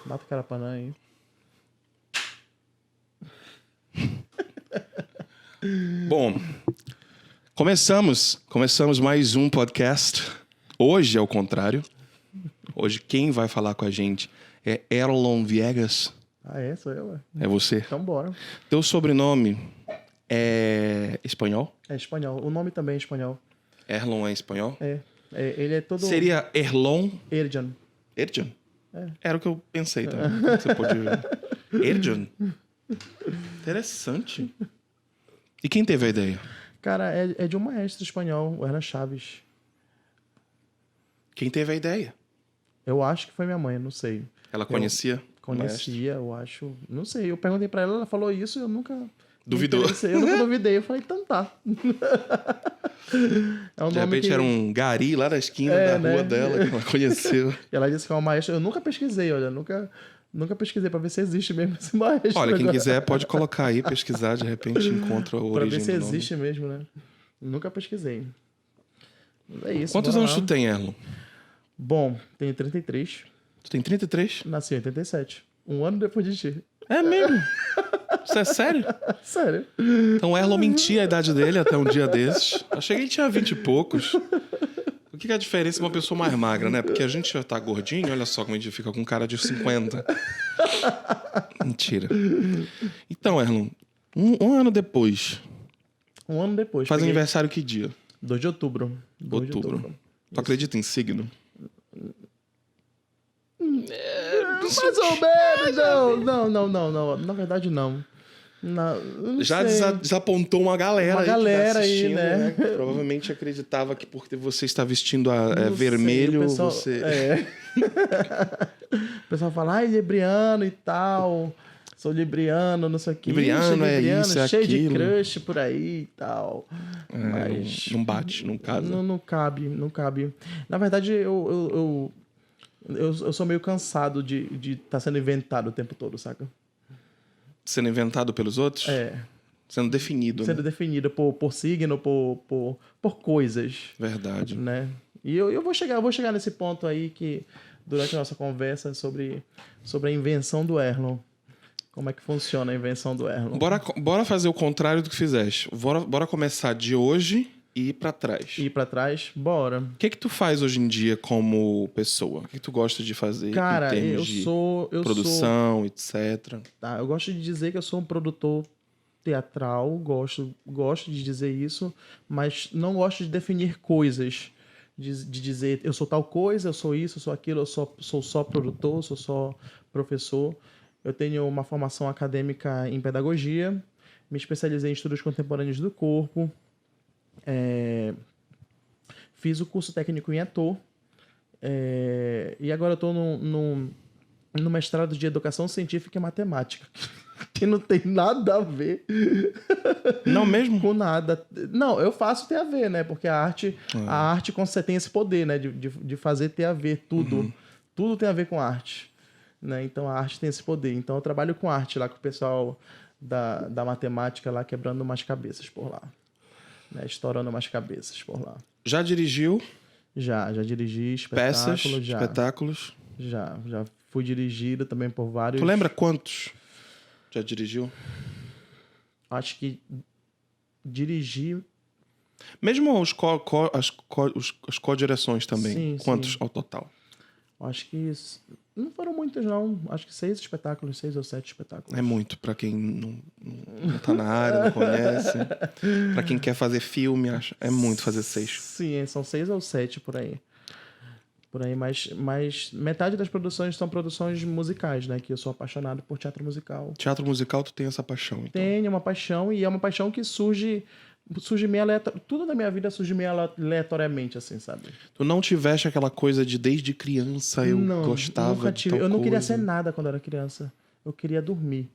Mata o Carapanã aí. Bom, começamos mais um podcast. Hoje é o contrário. Hoje quem vai falar com a gente é Erlon Viegas. Ah, é? Sou eu, ué. É você. Então bora. Teu sobrenome é espanhol? É espanhol. O nome também é espanhol. Erlon é espanhol? Ele é todo... Seria Erlon Erjan. Erjan? É. Era o que eu pensei também. Você pode ver. Erjan? Interessante. E quem teve a ideia? Cara, é de um maestro espanhol, o Hernan Chaves. Quem teve a ideia? Eu acho que foi minha mãe, não sei. Ela conhecia? o maestro? Conhecia, eu acho. Não sei, eu perguntei pra ela falou isso e eu nunca... Duvidou? Eu nunca duvidei. Eu falei, então tá. É um De nome repente que... era um gari lá da esquina da rua dela que ela conheceu. E ela disse que é uma maestra. Eu nunca pesquisei, olha. Nunca pesquisei pra ver se existe mesmo esse maestro. Olha, quem agora. quiser pode colocar aí, pesquisar, de repente encontra a Pra origem ver se do nome. existe mesmo, né? Nunca pesquisei. Mas é isso. Quantos bora anos lá. tu tem, Erlon? Bom, tenho 33. Tu tem 33? Nasci em 87. Um ano depois de ti. É mesmo? Isso é sério? Sério. Então o Erlon mentia a idade dele até um dia desses. Achei que ele tinha 20 e poucos. O que é a diferença de uma pessoa mais magra, né? Porque a gente já tá gordinho, olha só como a gente fica com cara de 50. Mentira. Então, Erlon, um ano depois, Um ano depois. faz peguei aniversário que dia? 2 de outubro. 2 de Outubro. Tu acredita em signo? Mais ou menos. Não. Na verdade, não. Não Já sei. desapontou uma galera Uma aí que tá galera aí, assistindo, né? que provavelmente acreditava que porque você está vestindo Não vermelho, sei, o pessoal, você... O pessoal fala, ai, libriano e tal. Sou libriano, não sei o que. Libriano é isso, é cheio aquilo. de crush por aí e tal. Mas não bate, não casa. não cabe. Na verdade, eu sou meio cansado de estar sendo inventado o tempo todo, saca? Sendo inventado pelos outros? Sendo definido, Sendo né? definido por signo, por coisas. Verdade. Né? E eu vou chegar nesse ponto aí que durante a nossa conversa sobre a invenção do Erlon. Como é que funciona a invenção do Erlon? Bora fazer o contrário do que fizeste. Bora começar de hoje e ir pra trás. Ir pra trás? Bora. O que tu faz hoje em dia como pessoa? O que tu gosta de fazer Cara, em termos de eu produção, etc? Tá, eu gosto de dizer que eu sou um produtor teatral, gosto de dizer isso, mas não gosto de definir coisas. De dizer, eu sou tal coisa, eu sou isso, eu sou aquilo, eu sou só produtor, sou só professor. Eu tenho uma formação acadêmica em pedagogia, me especializei em estudos contemporâneos do corpo, fiz o curso técnico em ator, e agora eu estou no mestrado de Educação Científica e Matemática, que não tem nada a ver. Não mesmo? Com nada. Não, eu faço ter a ver, né? Porque a arte tem esse poder, né? De fazer ter a ver tudo. Uhum. Tudo tem a ver com arte. Né? Então a arte tem esse poder. Então eu trabalho com arte lá com o pessoal da matemática lá, quebrando umas cabeças por lá. Né? Estourando umas cabeças por lá. Já dirigiu Já dirigi espetáculos. peças, espetáculos? Já fui dirigido também por vários... Tu lembra quantos já dirigiu? Acho que dirigi... Mesmo as co-direções também. Sim, Quantos sim. ao total? Acho que não foram muitos, não. Acho que 6 espetáculos, 6 ou 7 espetáculos. É muito pra quem não tá na área, não conhece. Pra quem quer fazer filme, é muito fazer 6. Sim, são 6 ou 7 por aí. Mas metade das produções são produções musicais, né? Que eu sou apaixonado por teatro musical. Teatro musical, tu tem essa paixão, então. Tenho uma paixão, e é uma paixão que surge meio aleatório. Tudo na minha vida surge meio aleatoriamente, assim, sabe? Tu não tiveste aquela coisa de desde criança eu gostava nunca de tive. tal Eu não queria coisa. ser nada quando eu era criança. Eu queria dormir.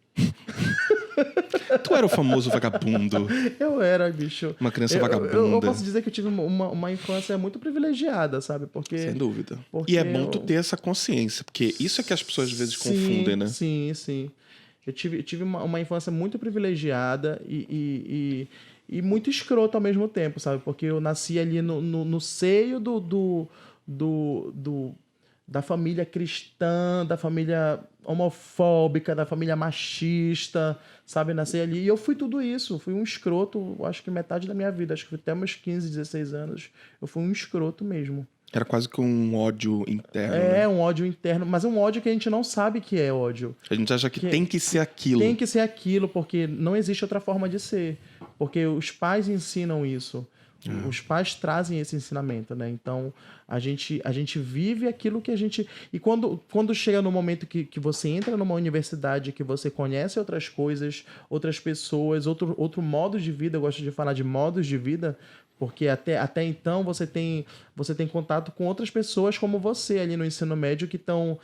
Tu era o famoso vagabundo. Eu era, bicho. Uma criança vagabunda. Eu posso dizer que eu tive uma infância muito privilegiada, sabe? Porque... Sem dúvida. Porque E é bom tu ter essa consciência, porque isso é que as pessoas às vezes confundem, né? Sim. Eu tive uma infância muito privilegiada e muito escrota ao mesmo tempo, sabe? Porque eu nasci ali no seio da família cristã, da família homofóbica, da família machista, sabe? Nascer ali. E eu fui tudo isso. Fui um escroto, acho que metade da minha vida. Acho que até meus 15, 16 anos, eu fui um escroto mesmo. Era quase que um ódio interno, né? Um ódio interno, mas é um ódio que a gente não sabe que é ódio. A gente acha que tem que ser aquilo. Tem que ser aquilo, porque não existe outra forma de ser. Porque os pais ensinam isso. Os pais trazem esse ensinamento, né? Então, a gente vive aquilo que a gente... E quando chega no momento que você entra numa universidade, que você conhece outras coisas, outras pessoas, outro modo de vida, eu gosto de falar de modos de vida, porque até então você tem contato com outras pessoas como você ali no ensino médio que estão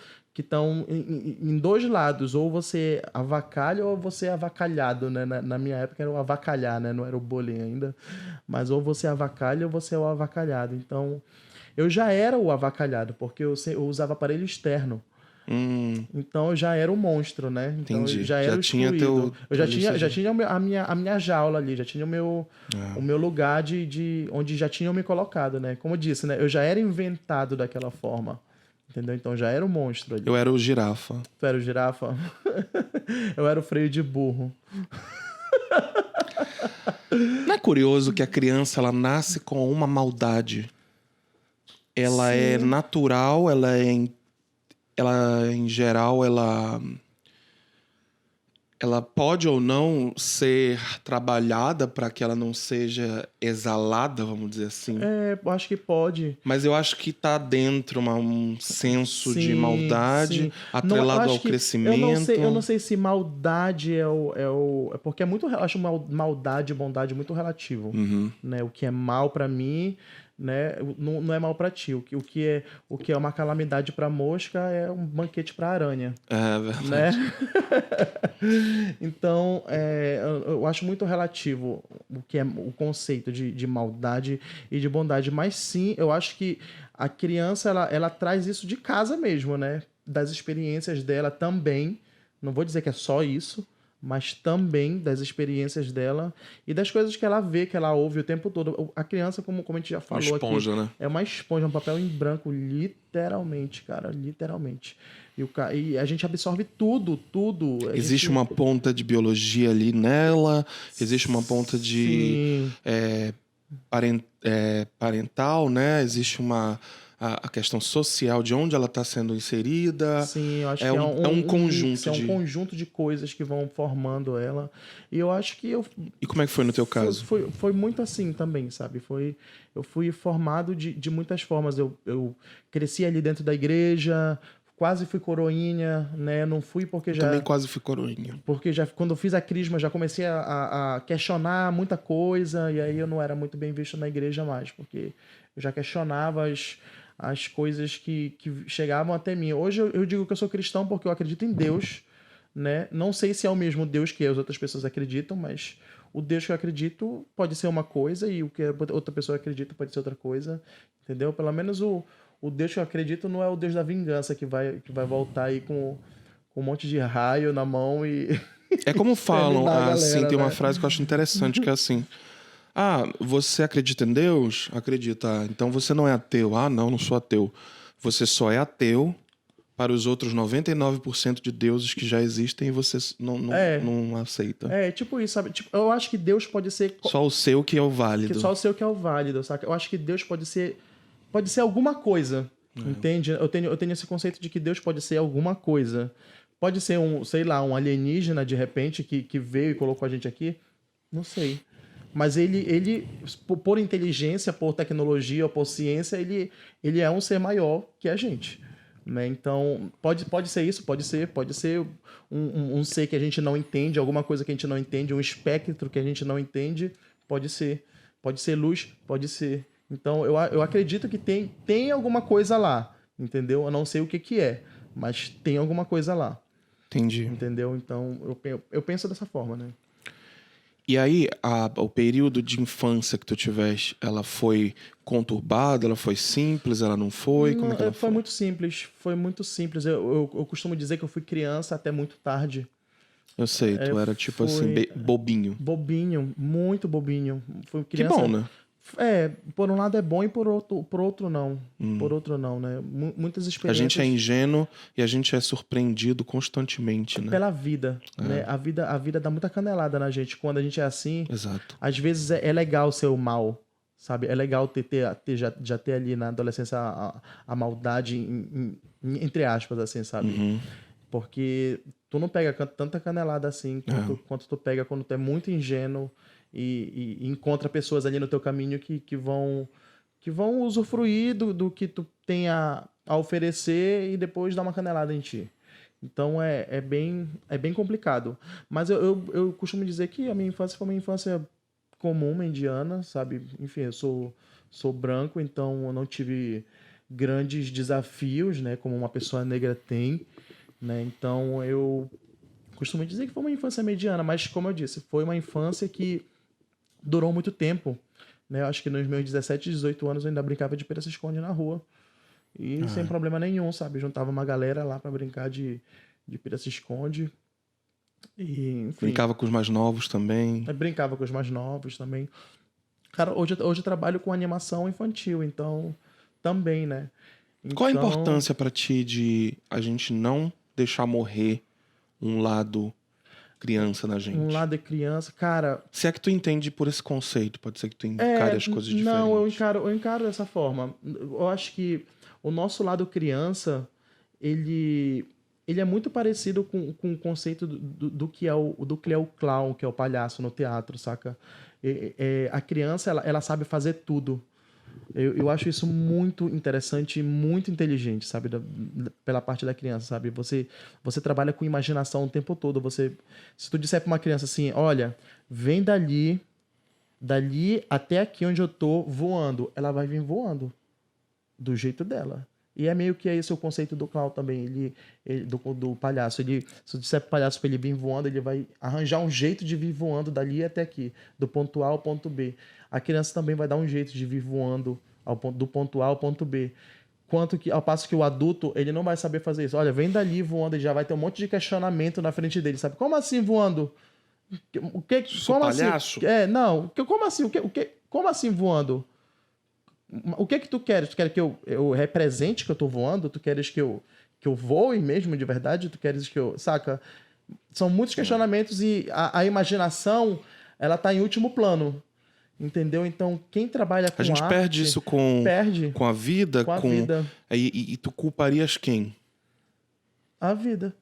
em dois lados, ou você avacalha ou você é avacalhado, né? Na minha época era o avacalhar, né? Não era o bullying ainda, mas ou você avacalha ou você é o avacalhado. Então, eu já era o avacalhado, porque eu usava aparelho externo. Então eu já era o monstro, né? Então Entendi. eu já era Já o tinha excluído. teu- Eu já teu tinha a minha jaula ali, já tinha o meu lugar de onde já tinham me colocado, né? Como eu disse, né? Eu já era inventado daquela forma. Entendeu? Então já era o monstro ali. Eu era o girafa. Tu era o girafa? Eu era o freio de burro. Não é curioso que a criança ela nasce com uma maldade? Ela é natural, ela em geral, ela pode ou não ser trabalhada para que ela não seja exalada, vamos dizer assim. Eu acho que pode. Mas eu acho que tá dentro um senso de Sim, maldade sim. atrelado eu ao acho que- crescimento. Eu não sei se maldade é porque é muito, eu acho maldade e bondade muito relativo, né? O que é mal pra mim, né, não é mal pra ti. O que é uma calamidade pra mosca é um banquete pra aranha, É verdade. né? Então, eu acho muito relativo o que é o conceito de maldade e de bondade. Mas sim, eu acho que a criança, ela traz isso de casa mesmo, né? Das experiências dela também. Não vou dizer que é só isso, mas também das experiências dela e das coisas que ela vê, que ela ouve o tempo todo. A criança, como a gente já falou esponja, aqui, né? é uma esponja, um papel em branco, literalmente, cara, literalmente. E a gente absorve tudo. Existe uma ponta de biologia ali nela, existe uma ponta de Sim. parental, né? Existe a questão social de onde ela está sendo inserida. Sim, eu acho É que um conjunto mix, é de... um conjunto de coisas que vão formando ela. E eu acho que E como é que foi no teu caso? foi muito assim também, sabe? Eu fui formado de muitas formas. Eu cresci ali dentro da igreja, quase fui coroinha, né? Não fui porque já... Também quase fui coroinha. Porque já, quando eu fiz a crisma, já comecei a questionar muita coisa, e aí eu não era muito bem visto na igreja mais, porque eu já questionava as coisas que chegavam até mim. Hoje eu digo que eu sou cristão porque eu acredito em Deus, né? Não sei se é o mesmo Deus que as outras pessoas acreditam, mas o Deus que eu acredito pode ser uma coisa e o que outra pessoa acredita pode ser outra coisa, entendeu? Pelo menos o Deus que eu acredito não é o Deus da vingança que vai voltar aí com um monte de raio na mão e... É como falam, terminar a galera, assim, tem uma né? frase que eu acho interessante, que é assim... Ah, você acredita em Deus? Acredita. Então você não é ateu. Ah, não sou ateu. Você só é ateu para os outros 99% de deuses que já existem e você não aceita. Tipo isso, sabe? Tipo, eu acho que Deus pode ser... Só o seu que é o válido. Só o seu que é o válido, saca? Eu acho que Deus pode ser alguma coisa, entende? Eu tenho esse conceito de que Deus pode ser alguma coisa. Pode ser sei lá, um alienígena, de repente, que veio e colocou a gente aqui. Não sei. Mas ele por inteligência, por tecnologia, por ciência, ele é um ser maior que a gente. Né? Então, pode ser isso, pode ser um ser que a gente não entende, alguma coisa que a gente não entende, um espectro que a gente não entende, pode ser luz, pode ser. Então, eu acredito que tem alguma coisa lá, entendeu? Eu não sei o que é, mas tem alguma coisa lá. Entendi. Entendeu? Então, eu penso dessa forma, né? E aí, o período de infância que tu tiveste, ela foi conturbada, ela foi simples, ela não foi? Como é que ela foi? Foi muito simples, foi muito simples. Eu costumo dizer que eu fui criança até muito tarde. Eu sei, tu era tipo assim, bobinho. Bobinho, muito bobinho. Fui criança, Que bom, né? Por um lado é bom e por outro não. Por outro não, né? Muitas A experiências... gente é ingênuo e a gente é surpreendido constantemente, né? Pela vida, né? A vida dá muita canelada na gente. Quando a gente é assim, Exato. às vezes é legal ser o mal, sabe? É legal já ter ali na adolescência a maldade, entre aspas, assim, sabe? Porque tu não pega tanta canelada assim quanto tu pega quando tu é muito ingênuo e encontra pessoas ali no teu caminho que vão usufruir do que tu tem a oferecer e depois dar uma canelada em ti. Então é bem complicado. Mas eu costumo dizer que a minha infância foi uma infância comum, mediana, sabe? Enfim, eu sou branco, então eu não tive grandes desafios, né? Como uma pessoa negra tem, né? Então eu costumo dizer que foi uma infância mediana, mas como eu disse, foi uma infância que durou muito tempo, né? Eu acho que nos meus 17, 18 anos eu ainda brincava de pera-se-esconde na rua. E sem problema nenhum, sabe? Juntava uma galera lá pra brincar de pera-se-esconde. E, enfim. Brincava com os mais novos também. Eu brincava com os mais novos também. Cara, hoje eu trabalho com animação infantil, então também, né? Qual a Então, importância pra ti de a gente não deixar morrer um lado criança na gente? um lado é criança, cara. Se é que tu entende por esse conceito, pode ser que tu encare as coisas Não, diferentes. eu encaro dessa forma. Eu acho que o nosso lado criança, ele é muito parecido com o conceito do que é do que é o clown, que é o palhaço no teatro, saca? A criança, ela sabe fazer tudo. Eu acho isso muito interessante e muito inteligente, sabe? Pela parte da criança, sabe? Você trabalha com imaginação o tempo todo. Se tu disser pra uma criança assim, olha, vem dali até aqui onde eu tô voando, ela vai vir voando do jeito dela. E é meio que esse o conceito do clown também, do palhaço. Se eu disser pro palhaço pra ele vir voando, ele vai arranjar um jeito de vir voando dali até aqui, do ponto A ao ponto B. A criança também vai dar um jeito de vir voando do ponto A ao ponto B. Ao passo que o adulto, ele não vai saber fazer isso. Olha, vem dali voando, ele já vai ter um monte de questionamento na frente dele, sabe? Como assim voando? Sou Como palhaço? assim? Não. Como assim? Como assim voando? O que tu queres? Tu quer que eu represente que eu tô voando? Tu queres que eu voe mesmo de verdade? Tu queres que eu... Saca? São muitos questionamentos e a imaginação, ela tá em último plano. Entendeu? Então, quem trabalha com A gente arte... perde isso com a vida, com a vida. E tu culparias quem? A vida.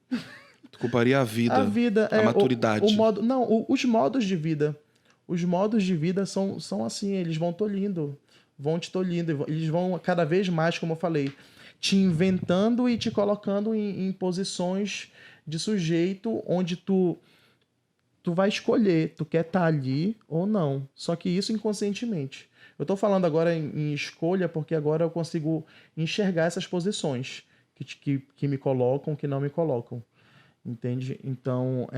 Tu culparia a vida, A vida. a maturidade. Os modos de vida. Os modos de vida são assim, eles vão tolhindo. Eles vão cada vez mais, como eu falei, te inventando e te colocando em posições de sujeito onde tu vai escolher, tu quer estar ali ou não. Só que isso inconscientemente. Eu tô falando agora em escolha porque agora eu consigo enxergar essas posições que me colocam, que não me colocam. Entende? Então,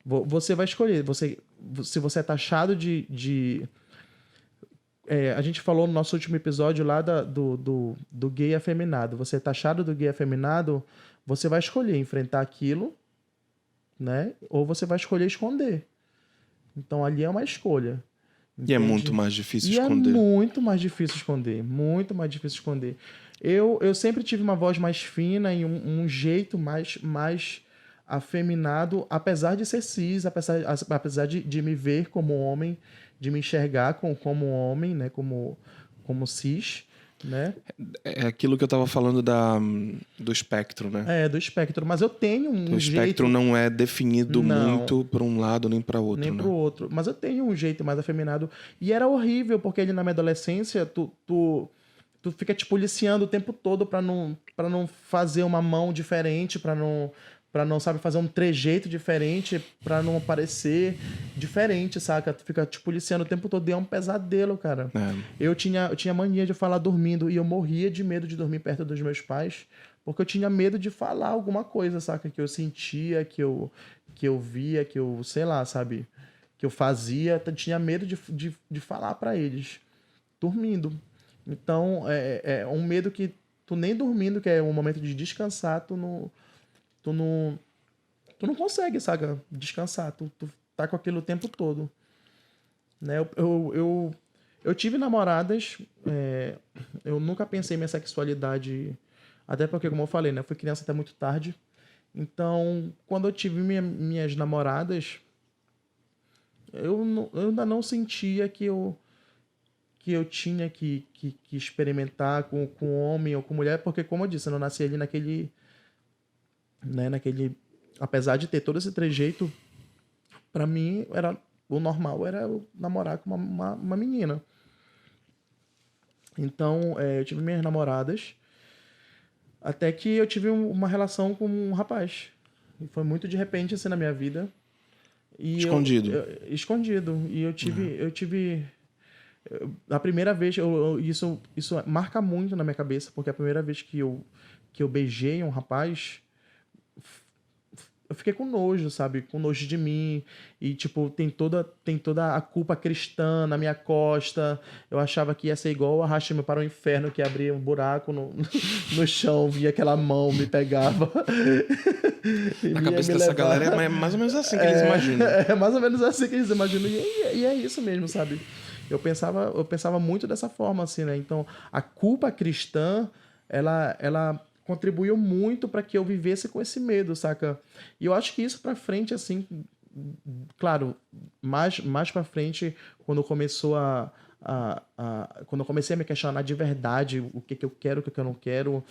você vai escolher. Se você é taxado a gente falou no nosso último episódio lá do gay afeminado. Você é taxado do gay afeminado, você vai escolher enfrentar aquilo, né? Ou você vai escolher esconder. Então ali é uma escolha. E é Entende? muito mais difícil E esconder. é muito mais difícil esconder. Muito mais difícil esconder. Eu sempre tive uma voz mais fina e um jeito mais afeminado, apesar de ser cis, apesar de me ver como homem, de me enxergar como homem, né? Como cis, né? É aquilo que eu tava falando do espectro, né? Do espectro. Mas eu tenho um O espectro jeito... não é definido Não. muito para um lado nem para outro, Nem né? pro outro. Mas eu tenho um jeito mais afeminado. E era horrível, porque ele na minha adolescência, tu fica te policiando o tempo todo pra não fazer uma mão diferente, pra não, sabe, fazer um trejeito diferente, pra não parecer diferente, saca? Tu fica te policiando o tempo todo e é um pesadelo, cara. Eu tinha mania de falar dormindo e eu morria de medo de dormir perto dos meus pais, porque eu tinha medo de falar alguma coisa, saca? Que eu sentia, que eu via, que eu, sei lá, sabe? Que eu fazia, eu tinha medo de falar pra eles, dormindo. Então, é um medo que tu nem dormindo, que é um momento de descansar, tu não consegue, saca? Descansar, tu tá com aquilo o tempo todo. Né? Eu Eu tive namoradas, eu nunca pensei em minha sexualidade, até porque, como eu falei, né, eu fui criança até muito tarde. Então, quando eu tive minhas namoradas, eu ainda não sentia que eu tinha que experimentar com homem ou com mulher, porque, como eu disse, eu não nasci ali naquele, apesar de ter todo esse trejeito, pra mim, o normal era eu namorar com uma menina. Então, eu tive minhas namoradas, até que eu tive uma relação com um rapaz. E foi muito de repente, assim, na minha vida. E Escondido. escondido. E a primeira vez, isso marca muito na minha cabeça, porque a primeira vez que eu beijei um rapaz, eu fiquei com nojo, sabe? Com nojo de mim. E, tipo, tem toda a culpa cristã na minha costa. Eu achava que ia ser igual Arraste-me para o Inferno, que abria um buraco no chão, via aquela mão, me pegava. Na cabeça dessa galera é mais ou menos assim que eles imaginam. É mais ou menos assim que eles imaginam. E é isso mesmo, sabe? Eu pensava muito dessa forma, assim, né? Então, a culpa cristã, ela contribuiu muito para que eu vivesse com esse medo, saca? E eu acho que isso pra frente, assim, claro, mais pra frente, quando começou quando eu comecei a me questionar de verdade o que eu quero, o que eu não quero,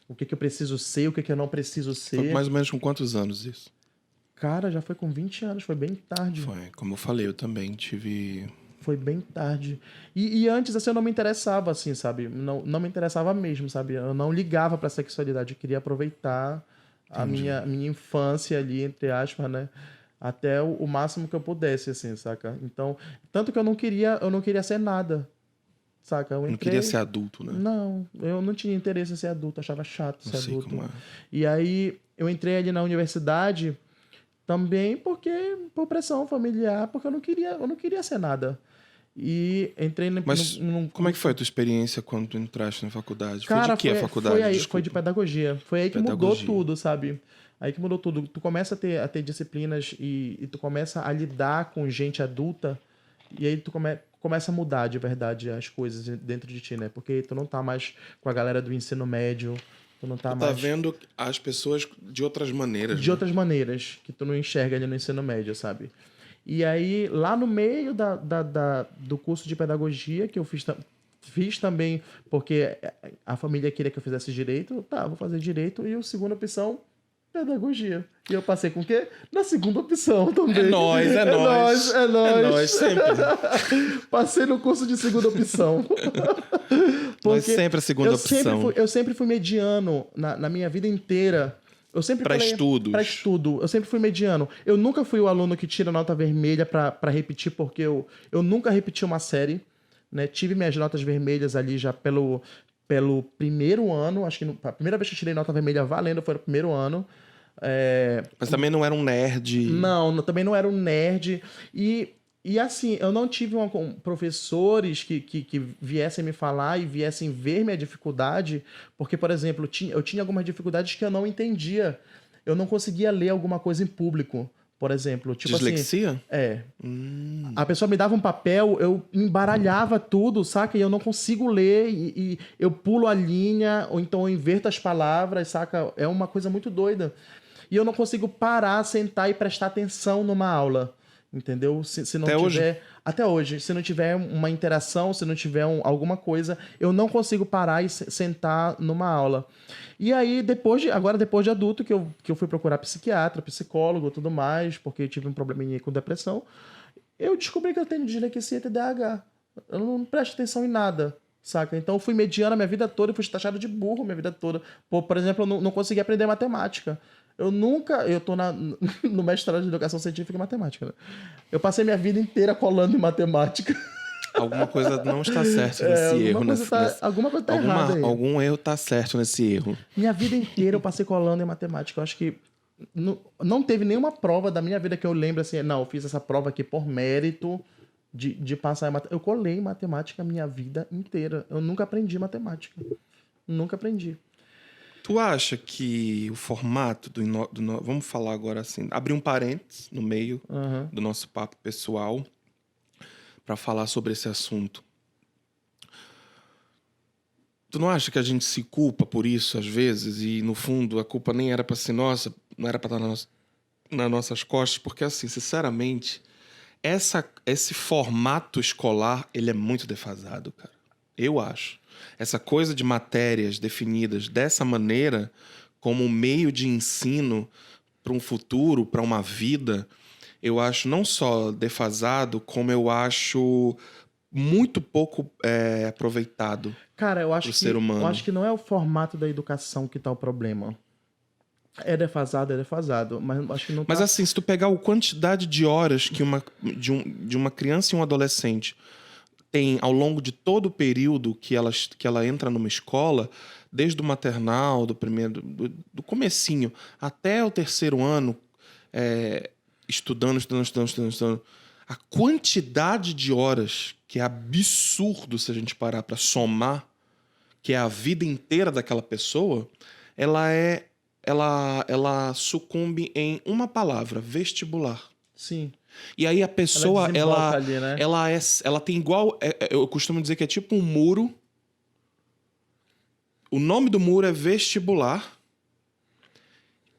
o que eu preciso ser, o que eu não preciso Foi ser. mais ou menos com quantos anos isso? Cara, já foi com 20 anos, foi bem tarde. Foi, como eu falei, eu também tive... Foi bem tarde. E antes, assim, eu não me interessava, assim, sabe? Não me interessava mesmo, sabe? Eu não ligava pra sexualidade. Eu queria aproveitar a minha infância ali, entre aspas, né? Até o máximo que eu pudesse, assim, saca? Então, tanto que eu não queria ser nada, saca? Eu Não entrei... queria ser adulto, né? Não, eu não tinha interesse em ser adulto, achava chato Não ser sei adulto. como é. E aí, eu entrei ali na universidade também por pressão familiar, porque eu não queria ser nada. E entrei Mas num como é que foi a tua experiência quando tu entraste na faculdade? Cara, foi de que a faculdade? foi Desculpa. de pedagogia. Foi aí que mudou Pedagogia. tudo, sabe? Aí que mudou tudo. Tu começa a ter disciplinas e tu começa a lidar com gente adulta e aí tu começa a mudar de verdade as coisas dentro de ti, né? Porque tu não tá mais com a galera do ensino médio, tu não tá Tu tá mais vendo as pessoas de outras maneiras, de né? outras maneiras que tu não enxerga ali no ensino médio, sabe? E aí, lá no meio do curso de pedagogia, que eu fiz também, porque a família queria que eu fizesse direito, tá, vou fazer direito, e a segunda opção, pedagogia. E eu passei com o quê? Na segunda opção também. É nóis, é nóis. É nóis. É nóis, sempre. Passei no curso de segunda opção. Nós sempre a segunda opção. Eu sempre fui mediano na minha vida inteira. Eu sempre Pra estudos. Pra estudo. Eu sempre fui mediano. Eu nunca fui o aluno que tira nota vermelha pra repetir, porque eu nunca repeti uma série, né? Tive minhas notas vermelhas ali já pelo primeiro ano. Acho que a primeira vez que eu tirei nota vermelha valendo foi no primeiro ano. Mas também não era um nerd. Não, também não era um nerd. E assim, eu não tive professores que viessem me falar e viessem ver minha dificuldade, porque, por exemplo, eu tinha algumas dificuldades que eu não entendia. Eu não conseguia ler alguma coisa em público, por exemplo. Tipo Dislexia? assim. A pessoa me dava um papel, eu embaralhava tudo, saca? E eu não consigo ler, e eu pulo a linha, ou então eu inverto as palavras, saca? É uma coisa muito doida. E eu não consigo parar, sentar e prestar atenção numa aula. Entendeu? Se não Até tiver. hoje? Até hoje. Se não tiver uma interação, se não tiver alguma coisa, eu não consigo parar e sentar numa aula. E aí, depois de adulto, que eu fui procurar psiquiatra, psicólogo e tudo mais, porque eu tive um probleminha com depressão, eu descobri que eu tenho dislexia e TDAH. Eu não presto atenção em nada, saca? Então eu fui mediano a minha vida toda, eu fui taxado de burro a minha vida toda. Por exemplo, eu não consegui aprender matemática. Eu tô no mestrado de Educação Científica e Matemática, né? Eu passei minha vida inteira colando em matemática. Alguma coisa não está certa nesse erro. Alguma coisa tá errada aí. Algum erro tá certo nesse erro. Minha vida inteira eu passei colando em matemática. Eu acho que não teve nenhuma prova da minha vida que eu lembre assim, não, eu fiz essa prova aqui por mérito de passar em matemática. Eu colei em matemática a minha vida inteira. Eu nunca aprendi matemática. Nunca aprendi. Tu acha que o formato vamos falar agora assim, abrir um parênteses no meio do nosso papo pessoal para falar sobre esse assunto. Tu não acha que a gente se culpa por isso às vezes? E no fundo a culpa nem era pra ser nossa, não era pra estar nas nossas costas, porque assim, sinceramente, esse formato escolar, ele é muito defasado, cara. Eu acho. Essa coisa de matérias definidas dessa maneira, como um meio de ensino para um futuro, para uma vida, eu acho não só defasado, como eu acho muito pouco aproveitado Cara, para o ser eu humano. acho que não é o formato da educação que tá o problema. É defasado, mas acho que não Mas tá... assim, se tu pegar a quantidade de horas que de uma criança e um adolescente tem ao longo de todo o período que ela entra numa escola, desde o maternal, do comecinho até o terceiro ano, estudando, a quantidade de horas, que é absurdo se a gente parar para somar, que é a vida inteira daquela pessoa, ela sucumbe em uma palavra: vestibular. Sim. E aí a pessoa, desemboca ali, né? ela tem igual, eu costumo dizer que é tipo um muro. O nome do muro é vestibular.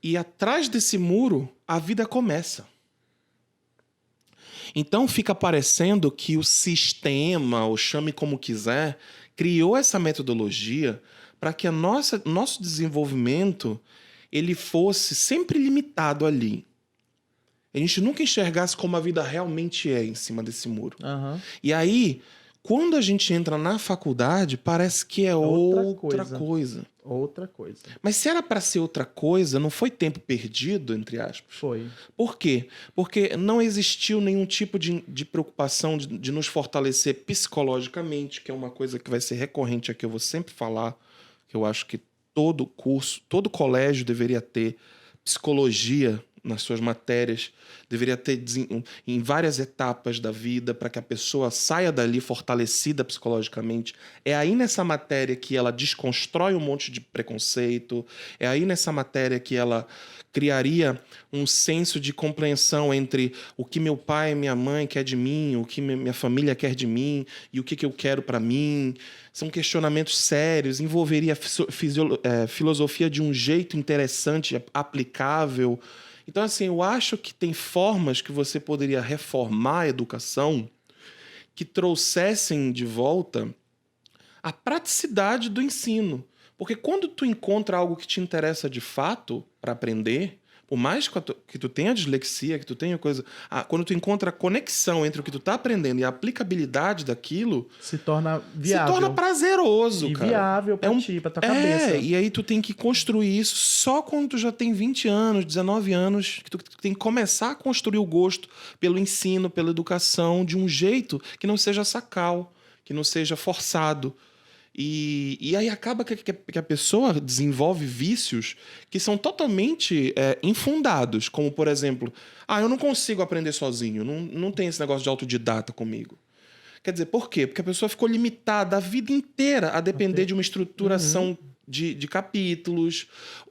E atrás desse muro, a vida começa. Então fica parecendo que o sistema, ou chame como quiser, criou essa metodologia para que nosso desenvolvimento ele fosse sempre limitado ali. A gente nunca enxergasse como a vida realmente é em cima desse muro. Aham. E aí, quando a gente entra na faculdade, parece que é outra coisa. Outra coisa. Mas se era para ser outra coisa, não foi tempo perdido, entre aspas? Foi. Por quê? Porque não existiu nenhum tipo de preocupação de nos fortalecer psicologicamente, que é uma coisa que vai ser recorrente aqui, eu vou sempre falar, que eu acho que todo curso, todo colégio deveria ter psicologia nas suas matérias, deveria ter em várias etapas da vida para que a pessoa saia dali fortalecida psicologicamente. É aí nessa matéria que ela desconstrói um monte de preconceito, é aí nessa matéria que ela criaria um senso de compreensão entre o que meu pai e minha mãe quer de mim, o que minha família quer de mim e o que eu quero para mim. São questionamentos sérios, envolveria filosofia de um jeito interessante, aplicável. Então, assim, eu acho que tem formas que você poderia reformar a educação que trouxessem de volta a praticidade do ensino. Porque quando tu encontra algo que te interessa de fato para aprender, por mais que tu tenha dislexia, que tu tenha coisa... quando tu encontra a conexão entre o que tu tá aprendendo e a aplicabilidade daquilo... Se torna viável. Se torna prazeroso, e cara. viável pra ti, pra tua cabeça. E aí tu tem que construir isso só quando tu já tem 20 anos, 19 anos, que tu tem que começar a construir o gosto pelo ensino, pela educação, de um jeito que não seja sacal, que não seja forçado. E aí acaba que a pessoa desenvolve vícios que são totalmente infundados, como, por exemplo, eu não consigo aprender sozinho, não tem esse negócio de autodidata comigo. Quer dizer, por quê? Porque a pessoa ficou limitada a vida inteira a depender de uma estruturação de capítulos.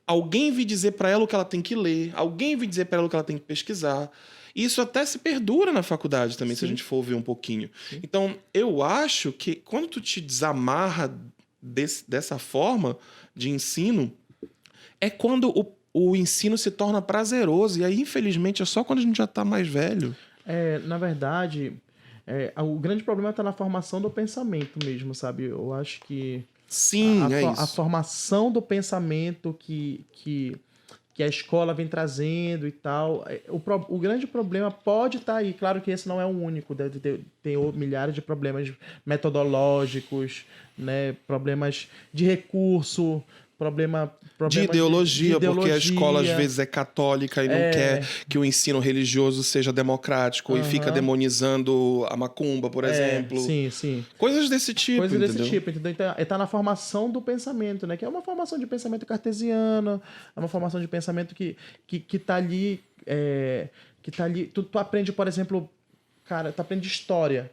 Alguém vir dizer para ela o que ela tem que ler, alguém vir dizer para ela o que ela tem que pesquisar. Isso até se perdura na faculdade também, se a gente for ver um pouquinho. Sim. Então, eu acho que quando tu te desamarra dessa forma de ensino, é quando o ensino se torna prazeroso. E aí, infelizmente, é só quando a gente já está mais velho. Na verdade, o grande problema está na formação do pensamento mesmo, sabe? Eu acho que... Sim, isso. A formação do pensamento que a escola vem trazendo e tal. O grande problema pode estar aí. Claro que esse não é o único. Tem milhares de problemas metodológicos, né? Problemas de recurso, de ideologia, porque a escola às vezes é católica e não quer que o ensino religioso seja democrático e fica demonizando a macumba, por exemplo. Sim. Coisas desse tipo, entendeu? Então, tá na formação do pensamento, né? Que é uma formação de pensamento cartesiano, é uma formação de pensamento que tá ali... que tá ali... Tu aprende, por exemplo... Cara, tu aprende história.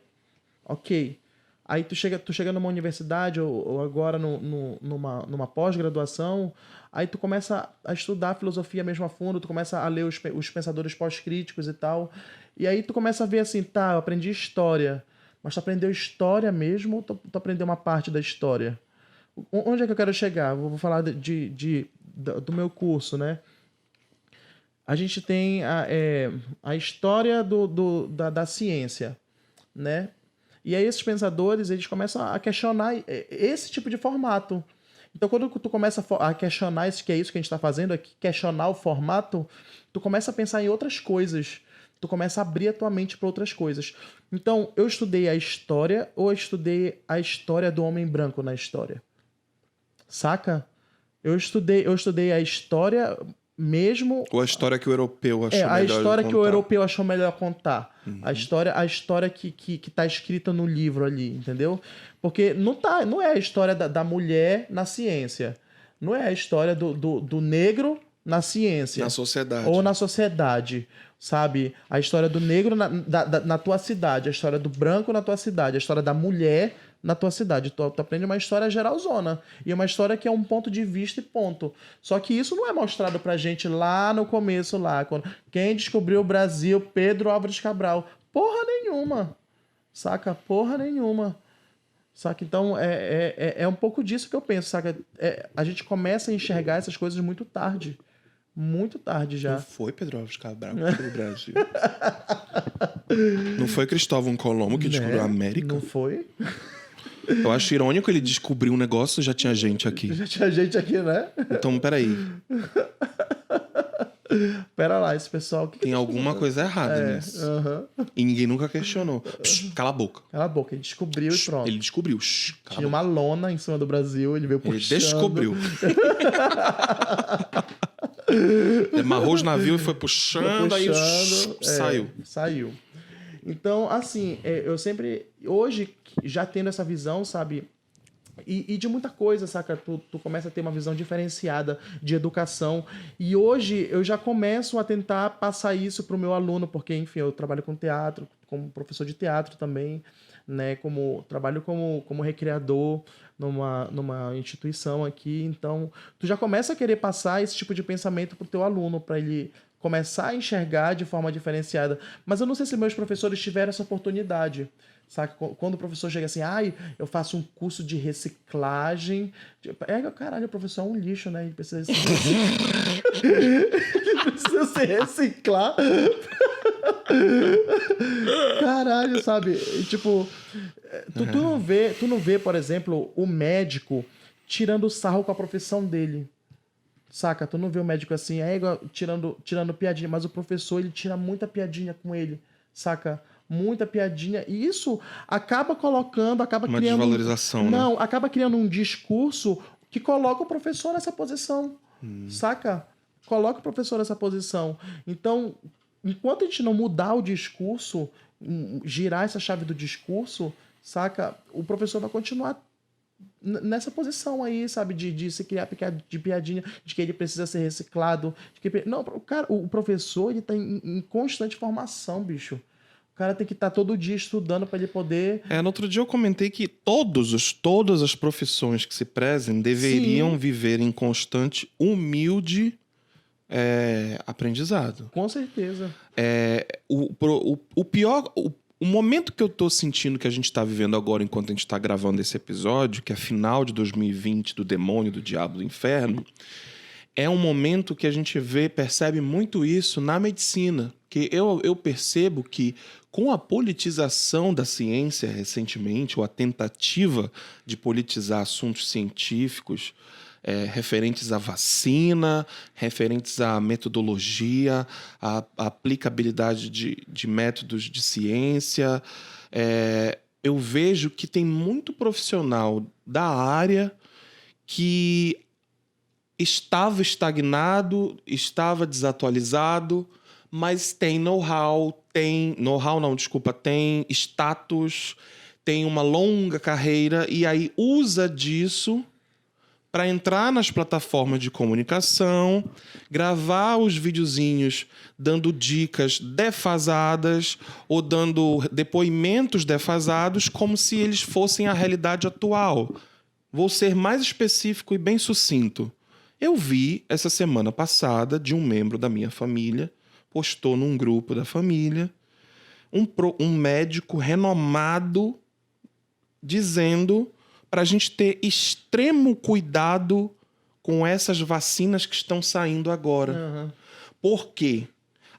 Ok. Aí tu chega numa universidade ou agora numa pós-graduação, aí tu começa a estudar filosofia mesmo a fundo, tu começa a ler os pensadores pós-críticos e tal, e aí tu começa a ver assim, eu aprendi história, mas tu aprendeu história mesmo ou tu aprendeu uma parte da história? Onde é que eu quero chegar? Vou falar do meu curso, né? A gente tem a história da ciência, né? E aí esses pensadores, eles começam a questionar esse tipo de formato. Então, quando tu começa a questionar isso, que é isso que a gente está fazendo aqui, questionar o formato, tu começa a pensar em outras coisas. Tu começa a abrir a tua mente para outras coisas. Então, eu estudei a história ou eu estudei a história do homem branco na história? Saca? Eu estudei a história mesmo. Ou a história que o europeu achou A melhor história que o contar. europeu achou melhor contar. A história que tá escrita no livro ali, entendeu? Porque não é a história da mulher na ciência. Não é a história do negro na ciência. Na sociedade. Ou na sociedade, sabe? A história do negro na tua cidade, a história do branco na tua cidade, a história da mulher na tua cidade. Tu aprende uma história geralzona. E uma história que é um ponto de vista e ponto. Só que isso não é mostrado pra gente lá no começo, lá. Quem descobriu o Brasil? Pedro Álvares Cabral. Porra nenhuma. Saca? Porra nenhuma. Saca? Então, é um pouco disso que eu penso, saca? A gente começa a enxergar essas coisas muito tarde. Muito tarde já. Não foi Pedro Álvares Cabral que descobriu o Brasil. Não foi Cristóvão Colombo que descobriu a América. Não foi? Eu acho irônico ele descobrir um negócio e já tinha gente aqui. Já tinha gente aqui, né? Então, peraí. Pera lá, esse pessoal... que Tem tá alguma coisa errada nisso. E ninguém nunca questionou. Psh, cala a boca. Cala a boca, ele descobriu e pronto. Ele descobriu. Shh, cala Tinha a boca. uma lona em cima do Brasil, ele veio Ele puxando. descobriu. Ele amarrou os navios e foi puxando, aí saiu. Saiu. Então, assim, eu sempre... Hoje, já tendo essa visão, sabe... E de muita coisa, saca? Tu começa a ter uma visão diferenciada de educação. E hoje eu já começo a tentar passar isso pro meu aluno, porque, enfim, eu trabalho com teatro, como professor de teatro também, né? Trabalho como recreador numa instituição aqui. Então, tu já começa a querer passar esse tipo de pensamento pro teu aluno, para ele começar a enxergar de forma diferenciada. Mas eu não sei se meus professores tiveram essa oportunidade. Saca? Quando o professor chega assim, eu faço um curso de reciclagem. Caralho, o professor é um lixo, né? Ele precisa se reciclar. Caralho, sabe? E, tipo, tu não vê, por exemplo, o médico tirando sarro com a profissão dele. Saca? Tu não vê o médico assim, tirando piadinha, mas o professor, ele tira muita piadinha com ele. Saca? Muita piadinha. E isso acaba uma criando... desvalorização, Não, acaba criando um discurso que coloca o professor nessa posição. Saca? Coloca o professor nessa posição. Então, enquanto a gente não mudar o discurso, girar essa chave do discurso, saca? O professor vai continuar nessa posição aí, sabe? De se criar de piadinha, de que ele precisa ser reciclado. Não, cara, o professor, ele tá em constante formação, bicho. O cara tem que estar todo dia estudando para ele poder... No outro dia eu comentei que todas as profissões que se prezem deveriam viver em constante, humilde aprendizado. Com certeza. O pior... O momento que eu tô sentindo que a gente tá vivendo agora, enquanto a gente tá gravando esse episódio, que é final de 2020, do demônio, do diabo, do inferno, é um momento que a gente percebe muito isso na medicina. Que eu percebo que com a politização da ciência recentemente, ou a tentativa de politizar assuntos científicos referentes à vacina, referentes à metodologia, à aplicabilidade de métodos de ciência, eu vejo que tem muito profissional da área que estava estagnado, estava desatualizado, mas tem tem status, tem uma longa carreira e aí usa disso para entrar nas plataformas de comunicação, gravar os videozinhos dando dicas defasadas ou dando depoimentos defasados como se eles fossem a realidade atual. Vou ser mais específico e bem sucinto. Eu vi essa semana passada de um membro da minha família, postou num grupo da família, um médico renomado dizendo para a gente ter extremo cuidado com essas vacinas que estão saindo agora. Aham. Por quê?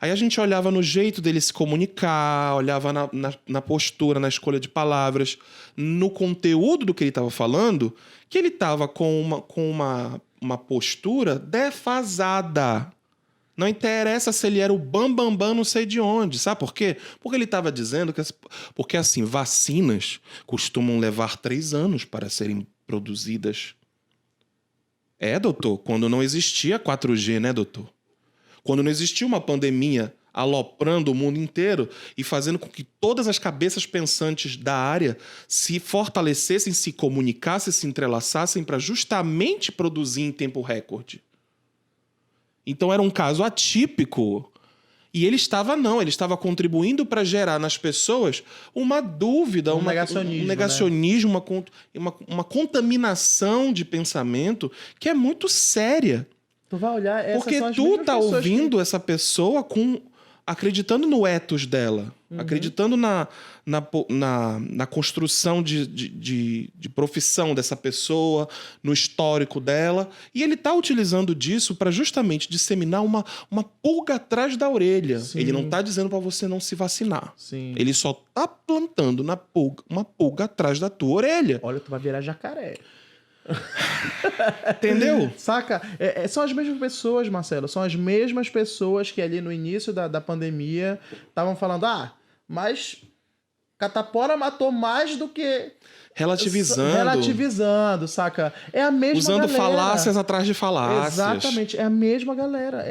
Aí a gente olhava no jeito dele se comunicar, olhava na postura, na escolha de palavras, no conteúdo do que ele estava falando, que ele estava com uma postura defasada. Não interessa se ele era o bambambam não sei de onde. Sabe por quê? Porque ele estava dizendo que... Porque, assim, vacinas costumam levar 3 anos para serem produzidas. Doutor, quando não existia 4G, né, doutor? Quando não existia uma pandemia aloprando o mundo inteiro e fazendo com que todas as cabeças pensantes da área se fortalecessem, se comunicassem, se entrelaçassem para justamente produzir em tempo recorde. Então era um caso atípico. E ele estava contribuindo para gerar nas pessoas uma dúvida, um negacionismo, né? uma contaminação de pensamento que é muito séria. Tu vai olhar, essas porque são as tu mesmas tá pessoas ouvindo essa pessoa acreditando no ethos dela, acreditando na construção de profissão dessa pessoa, no histórico dela, e ele tá utilizando disso para justamente disseminar uma pulga atrás da orelha. Sim. Ele não tá dizendo para você não se vacinar. Sim. Ele só tá plantando uma pulga atrás da tua orelha. Olha, tu vai virar jacaré. Entendeu? Saca? São as mesmas pessoas, Marcelo. São as mesmas pessoas que ali no início da pandemia estavam falando: mas catapora matou mais do que... Relativizando, saca? É a mesma Usando galera. falácias atrás de falácias. Exatamente. É a mesma galera.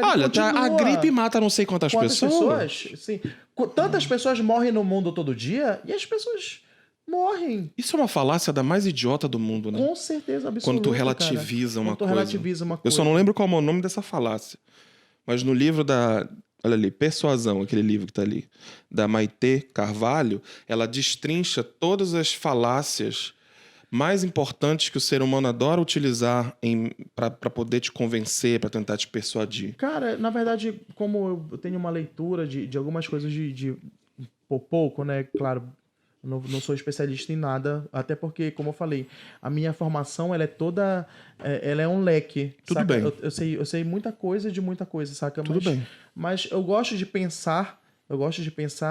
Olha, a gripe mata não sei quantas pessoas. Sim. Tantas pessoas morrem no mundo todo dia e as pessoas... morrem. Isso é uma falácia da mais idiota do mundo, né? Com certeza absoluta, Quando tu relativiza uma coisa. Relativiza uma coisa. Eu só não lembro qual é o nome dessa falácia. Mas no livro da... Olha ali, Persuasão, aquele livro que tá ali. Da Maite Carvalho, ela destrincha todas as falácias mais importantes que o ser humano adora utilizar para poder te convencer, para tentar te persuadir. Cara, na verdade, como eu tenho uma leitura de algumas coisas por pouco, né? Claro... Não sou especialista em nada, até porque, como eu falei, a minha formação, ela é toda... ela é um leque. Tudo saca? bem. Eu sei muita coisa de muita coisa, saca? Tudo bem. Mas eu gosto de pensar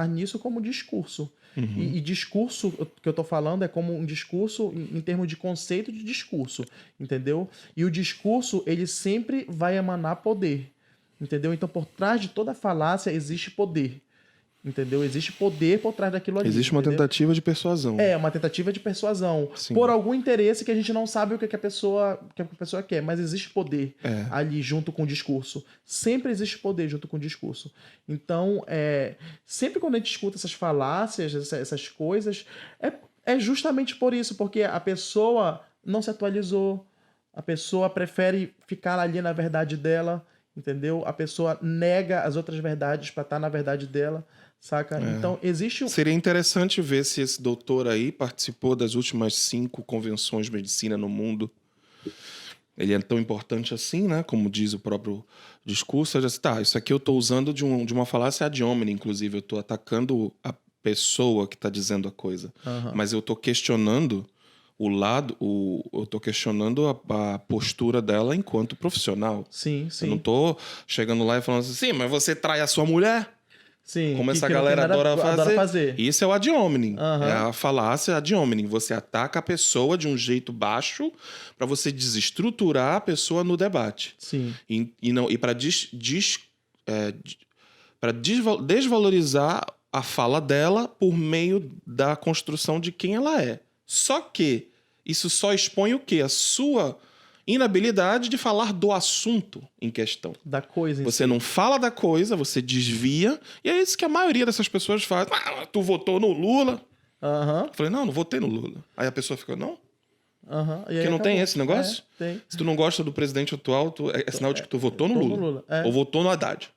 nisso como discurso. E discurso que eu tô falando é como um discurso em termos de conceito de discurso, entendeu? E o discurso, ele sempre vai emanar poder, entendeu? Então, por trás de toda falácia existe poder. Entendeu? Existe poder por trás daquilo ali. Existe uma tentativa de persuasão. Uma tentativa de persuasão. Sim. Por algum interesse que a gente não sabe o que a pessoa quer, mas existe poder ali junto com o discurso. Sempre existe poder junto com o discurso. Então, sempre quando a gente escuta essas falácias, essas coisas, é justamente por isso, porque a pessoa não se atualizou, a pessoa prefere ficar ali na verdade dela, entendeu? A pessoa nega as outras verdades para estar na verdade dela. Saca? Então, existe... Seria interessante ver se esse doutor aí participou das últimas 5 convenções de medicina no mundo. Ele é tão importante assim, né? Como diz o próprio discurso. Eu disse, isso aqui eu estou usando de uma falácia ad hominem, inclusive. Eu estou atacando a pessoa que está dizendo a coisa. Mas eu estou questionando eu estou questionando a postura dela enquanto profissional. Sim. Eu não estou chegando lá e falando assim, sim, mas você trai a sua mulher? Sim, como essa galera adora fazer. Isso é o ad hominem. É a falácia ad hominem. Você ataca a pessoa de um jeito baixo para você desestruturar a pessoa no debate. Sim. E para desvalorizar a fala dela por meio da construção de quem ela é. Só que isso só expõe o quê? A sua inabilidade de falar do assunto em questão. Da coisa em Você não fala da coisa, você desvia. E é isso que a maioria dessas pessoas faz. Tu votou no Lula. Eu falei, não votei no Lula. Aí a pessoa fica, não? Porque não tem esse negócio? Tem. Se tu não gosta do presidente atual, é sinal de que tu votou no Lula. Ou votou no Haddad.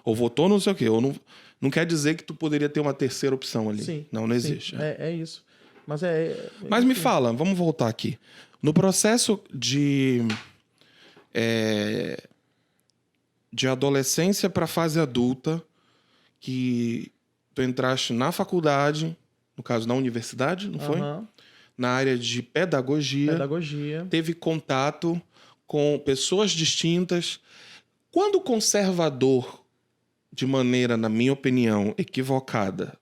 Ou votou no não sei o quê. Ou não quer dizer que tu poderia ter uma terceira opção ali. Sim. Não existe. É isso. Mas me fala, vamos voltar aqui. No processo de adolescência para fase adulta, que tu entraste na faculdade, no caso na universidade, não foi? na área de pedagogia, teve contato com pessoas distintas. Quando o conservador, de maneira, na minha opinião, equivocada,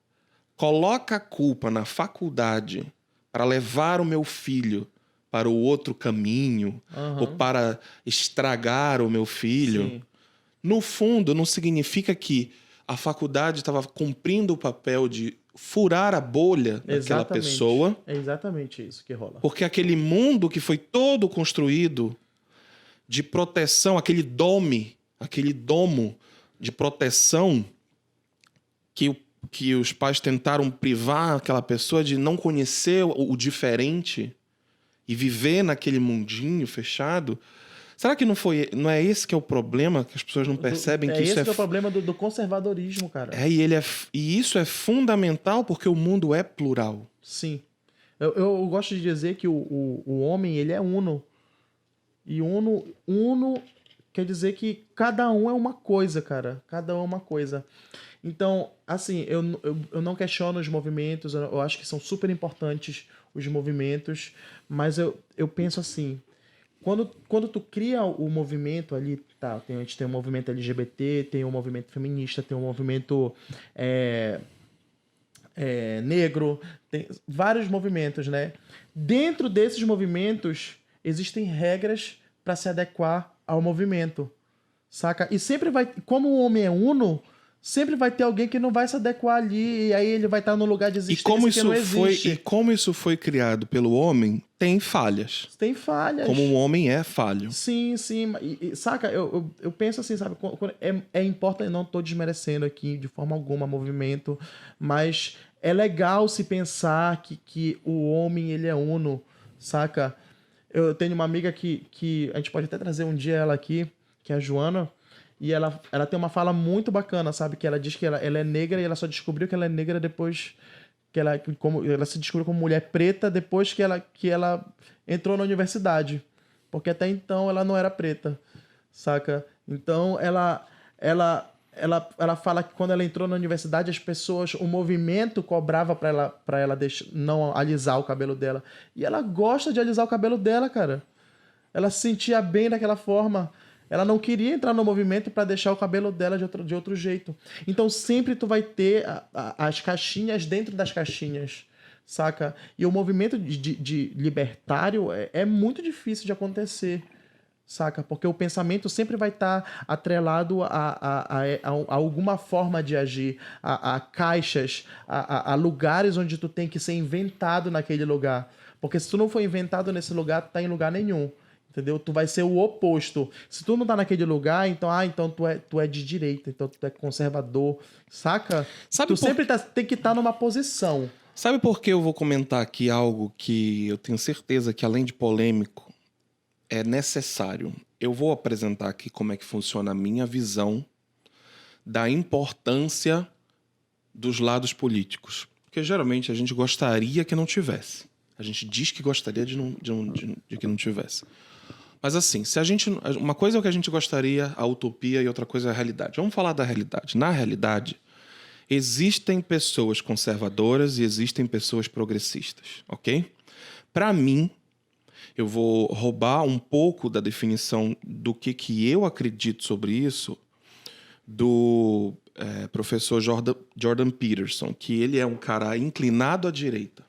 coloca a culpa na faculdade para levar o meu filho para o outro caminho, ou para estragar o meu filho, Sim. no fundo, não significa que a faculdade estava cumprindo o papel de furar a bolha daquela pessoa. É exatamente isso que rola. Porque aquele mundo que foi todo construído de proteção, aquele domo de proteção que os pais tentaram privar aquela pessoa de não conhecer o diferente e viver naquele mundinho fechado. Será que não é esse que é o problema? Que as pessoas não percebem que isso é o problema do conservadorismo, cara. E isso é fundamental porque o mundo é plural. Sim. Eu gosto de dizer que o homem, ele é uno. E uno quer dizer que cada um é uma coisa, cara. Cada um é uma coisa. Então, assim, eu não questiono os movimentos, eu acho que são super importantes os movimentos, mas eu penso assim, quando tu cria o movimento ali, tá, a gente tem um movimento LGBT, tem um movimento feminista, tem um movimento negro, tem vários movimentos, né? Dentro desses movimentos, existem regras para se adequar ao movimento, saca? E sempre vai, como o homem é uno, sempre vai ter alguém que não vai se adequar ali, e aí ele vai estar no lugar de existência que não existe. E como isso foi criado pelo homem, tem falhas. Tem falhas. Como o homem é falho. Sim. Saca, eu penso assim, sabe? É importante, não estou desmerecendo aqui de forma alguma movimento, mas é legal se pensar que o homem, ele é uno, saca? Eu tenho uma amiga que a gente pode até trazer um dia ela aqui, que é a Joana, e ela tem uma fala muito bacana, sabe? Que ela diz que ela é negra e ela só descobriu que ela é negra depois que ela se descobriu como mulher preta depois que ela entrou na universidade. Porque até então ela não era preta, saca? Então ela fala que quando ela entrou na universidade, as pessoas, o movimento cobrava pra ela não alisar o cabelo dela. E ela gosta de alisar o cabelo dela, cara. Ela se sentia bem daquela forma. Ela não queria entrar no movimento para deixar o cabelo dela de outro jeito. Então sempre tu vai ter as caixinhas dentro das caixinhas, saca? E o movimento de libertário é muito difícil de acontecer, saca? Porque o pensamento sempre vai estar atrelado a alguma forma de agir, a caixas, a lugares onde tu tem que ser inventado naquele lugar. Porque se tu não for inventado nesse lugar, tu tá em lugar nenhum. Entendeu? Tu vai ser o oposto. Se tu não tá naquele lugar, então tu é de direita, então tu é conservador, saca? Sempre tem que estar numa posição. Sabe por que eu vou comentar aqui algo que eu tenho certeza que, além de polêmico, é necessário? Eu vou apresentar aqui como é que funciona a minha visão da importância dos lados políticos. Porque geralmente a gente gostaria que não tivesse. A gente diz que gostaria de que não tivesse. Mas assim, uma coisa é o que a gente gostaria, a utopia, e outra coisa é a realidade. Vamos falar da realidade. Na realidade, existem pessoas conservadoras e existem pessoas progressistas, ok? Para mim, eu vou roubar um pouco da definição do que eu acredito sobre isso do professor Jordan Peterson, que ele é um cara inclinado à direita,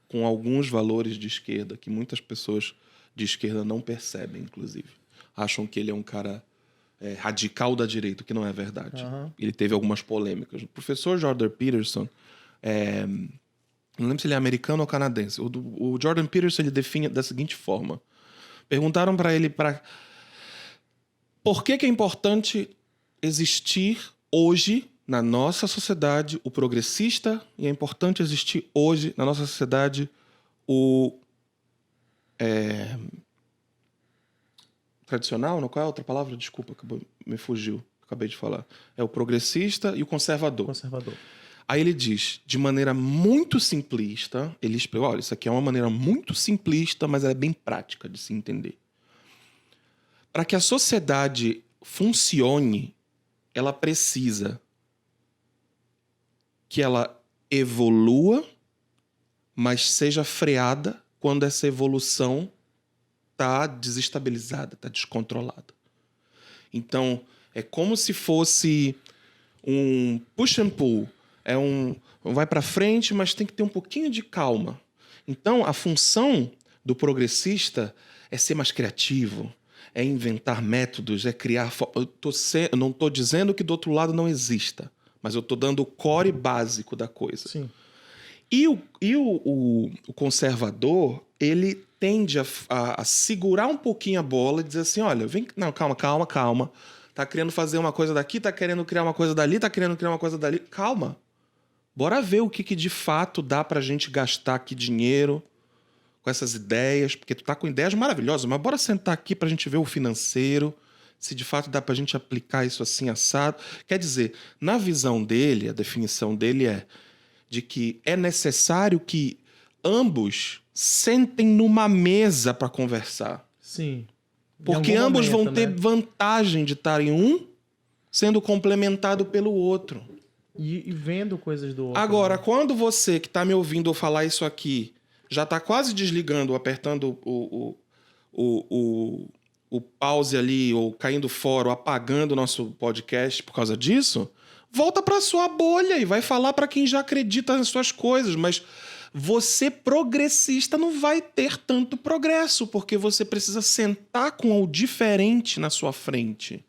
com alguns valores de esquerda que muitas pessoas de esquerda não percebem, inclusive. Acham que ele é um cara radical da direita, o que não é verdade. Uhum. Ele teve algumas polêmicas. O professor Jordan Peterson, não lembro se ele é americano ou canadense. O Jordan Peterson, ele define da seguinte forma. Perguntaram para ele por que é importante existir hoje na nossa sociedade o progressista e é importante existir hoje na nossa sociedade o tradicional, não? Qual é a outra palavra? Desculpa, me fugiu. Acabei de falar. É o progressista e o conservador. Aí ele diz, de maneira muito simplista, ele explica, olha, isso aqui é uma maneira muito simplista, mas ela é bem prática de se entender. Para que a sociedade funcione, ela precisa que ela evolua mas seja freada quando essa evolução está desestabilizada, está descontrolada. Então, é como se fosse um push and pull. Vai para frente, mas tem que ter um pouquinho de calma. Então, a função do progressista é ser mais criativo, é inventar métodos, é criar... Eu não estou dizendo que do outro lado não exista, mas eu estou dando o core básico da coisa. Sim. E o conservador, ele tende a segurar um pouquinho a bola e dizer assim, olha, vem, não, calma. Tá querendo fazer uma coisa daqui, tá querendo criar uma coisa dali, tá querendo criar uma coisa dali. Calma. Bora ver o que de fato dá pra gente gastar aqui dinheiro com essas ideias, porque tu tá com ideias maravilhosas, mas bora sentar aqui pra gente ver o financeiro, se de fato dá pra gente aplicar isso assim assado. Quer dizer, na visão dele, a definição dele é de que é necessário que ambos sentem numa mesa para conversar. Sim. Porque ambos vão ter vantagem de estarem um sendo complementado pelo outro. E vendo coisas do outro. Agora, quando você que está me ouvindo falar isso aqui já está quase desligando, apertando o pause ali, ou caindo fora, ou apagando o nosso podcast por causa disso, volta para sua bolha e vai falar para quem já acredita nas suas coisas. Mas você, progressista, não vai ter tanto progresso, porque você precisa sentar com o diferente na sua frente.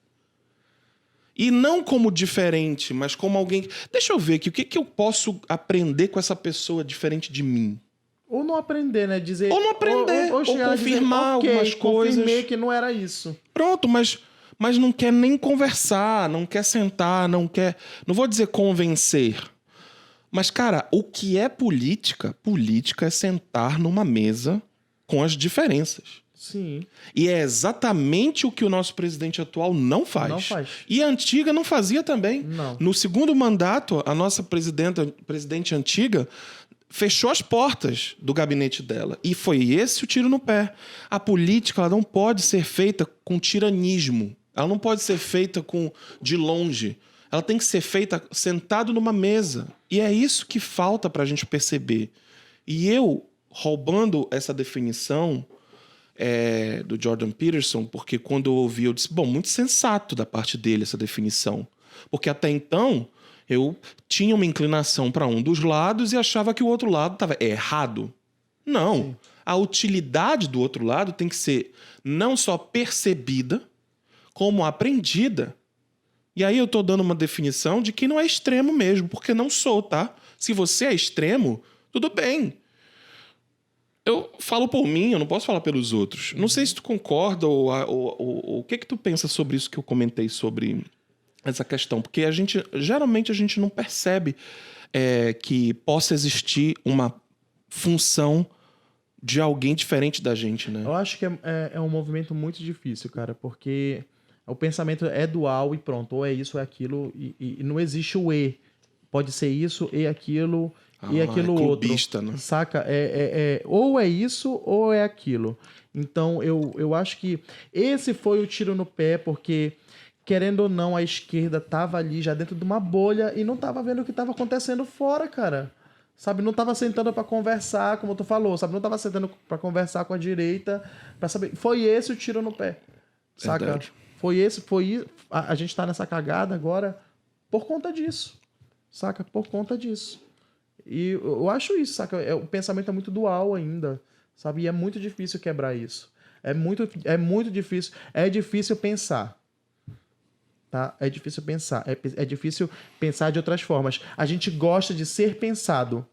E não como diferente, mas como alguém... Deixa eu ver aqui, o que eu posso aprender com essa pessoa diferente de mim? Ou não aprender, né? Dizer, ou não aprender, ou confirmar algumas coisas. Confirmei que não era isso. Pronto, mas não quer nem conversar, não quer sentar, não quer... Não vou dizer convencer. Mas, cara, o que é política? Política é sentar numa mesa com as diferenças. Sim. E é exatamente o que o nosso presidente atual não faz. Não faz. E a antiga não fazia também. Não. No segundo mandato, a nossa presidente antiga fechou as portas do gabinete dela. E foi esse o tiro no pé. A política, ela não pode ser feita com tiranismo. Ela não pode ser feita de longe. Ela tem que ser feita sentado numa mesa. E é isso que falta para a gente perceber. E eu, roubando essa definição do Jordan Peterson, porque quando eu ouvi, eu disse, bom, muito sensato da parte dele essa definição. Porque até então, eu tinha uma inclinação para um dos lados e achava que o outro lado estava errado. Não. Sim. A utilidade do outro lado tem que ser não só percebida, como aprendida. E aí eu tô dando uma definição de que não é extremo mesmo, porque não sou, tá? Se você é extremo, tudo bem. Eu falo por mim, eu não posso falar pelos outros. Não sei se tu concorda ou o que tu pensa sobre isso que eu comentei sobre essa questão. Porque geralmente a gente não percebe que possa existir uma função de alguém diferente da gente, né? Eu acho que é um movimento muito difícil, cara, porque o pensamento é dual e pronto, ou é isso ou é aquilo, e não existe o e. Pode ser isso e aquilo e aquilo clubista, outro. Né? Saca? Ou é isso ou é aquilo. Então, eu acho que esse foi o tiro no pé, porque, querendo ou não, a esquerda tava ali já dentro de uma bolha e não tava vendo o que tava acontecendo fora, cara. Sabe? Não tava sentando para conversar, como tu falou, sabe? Não tava sentando para conversar com a direita, para saber. Foi esse o tiro no pé. Saca? Verdade. A gente tá nessa cagada agora por conta disso. Saca? Por conta disso. E eu acho isso, saca? O pensamento é muito dual ainda, sabe? E é muito difícil quebrar isso. É muito difícil. É difícil pensar. Tá? É difícil pensar. É difícil pensar de outras formas. A gente gosta de ser pensado.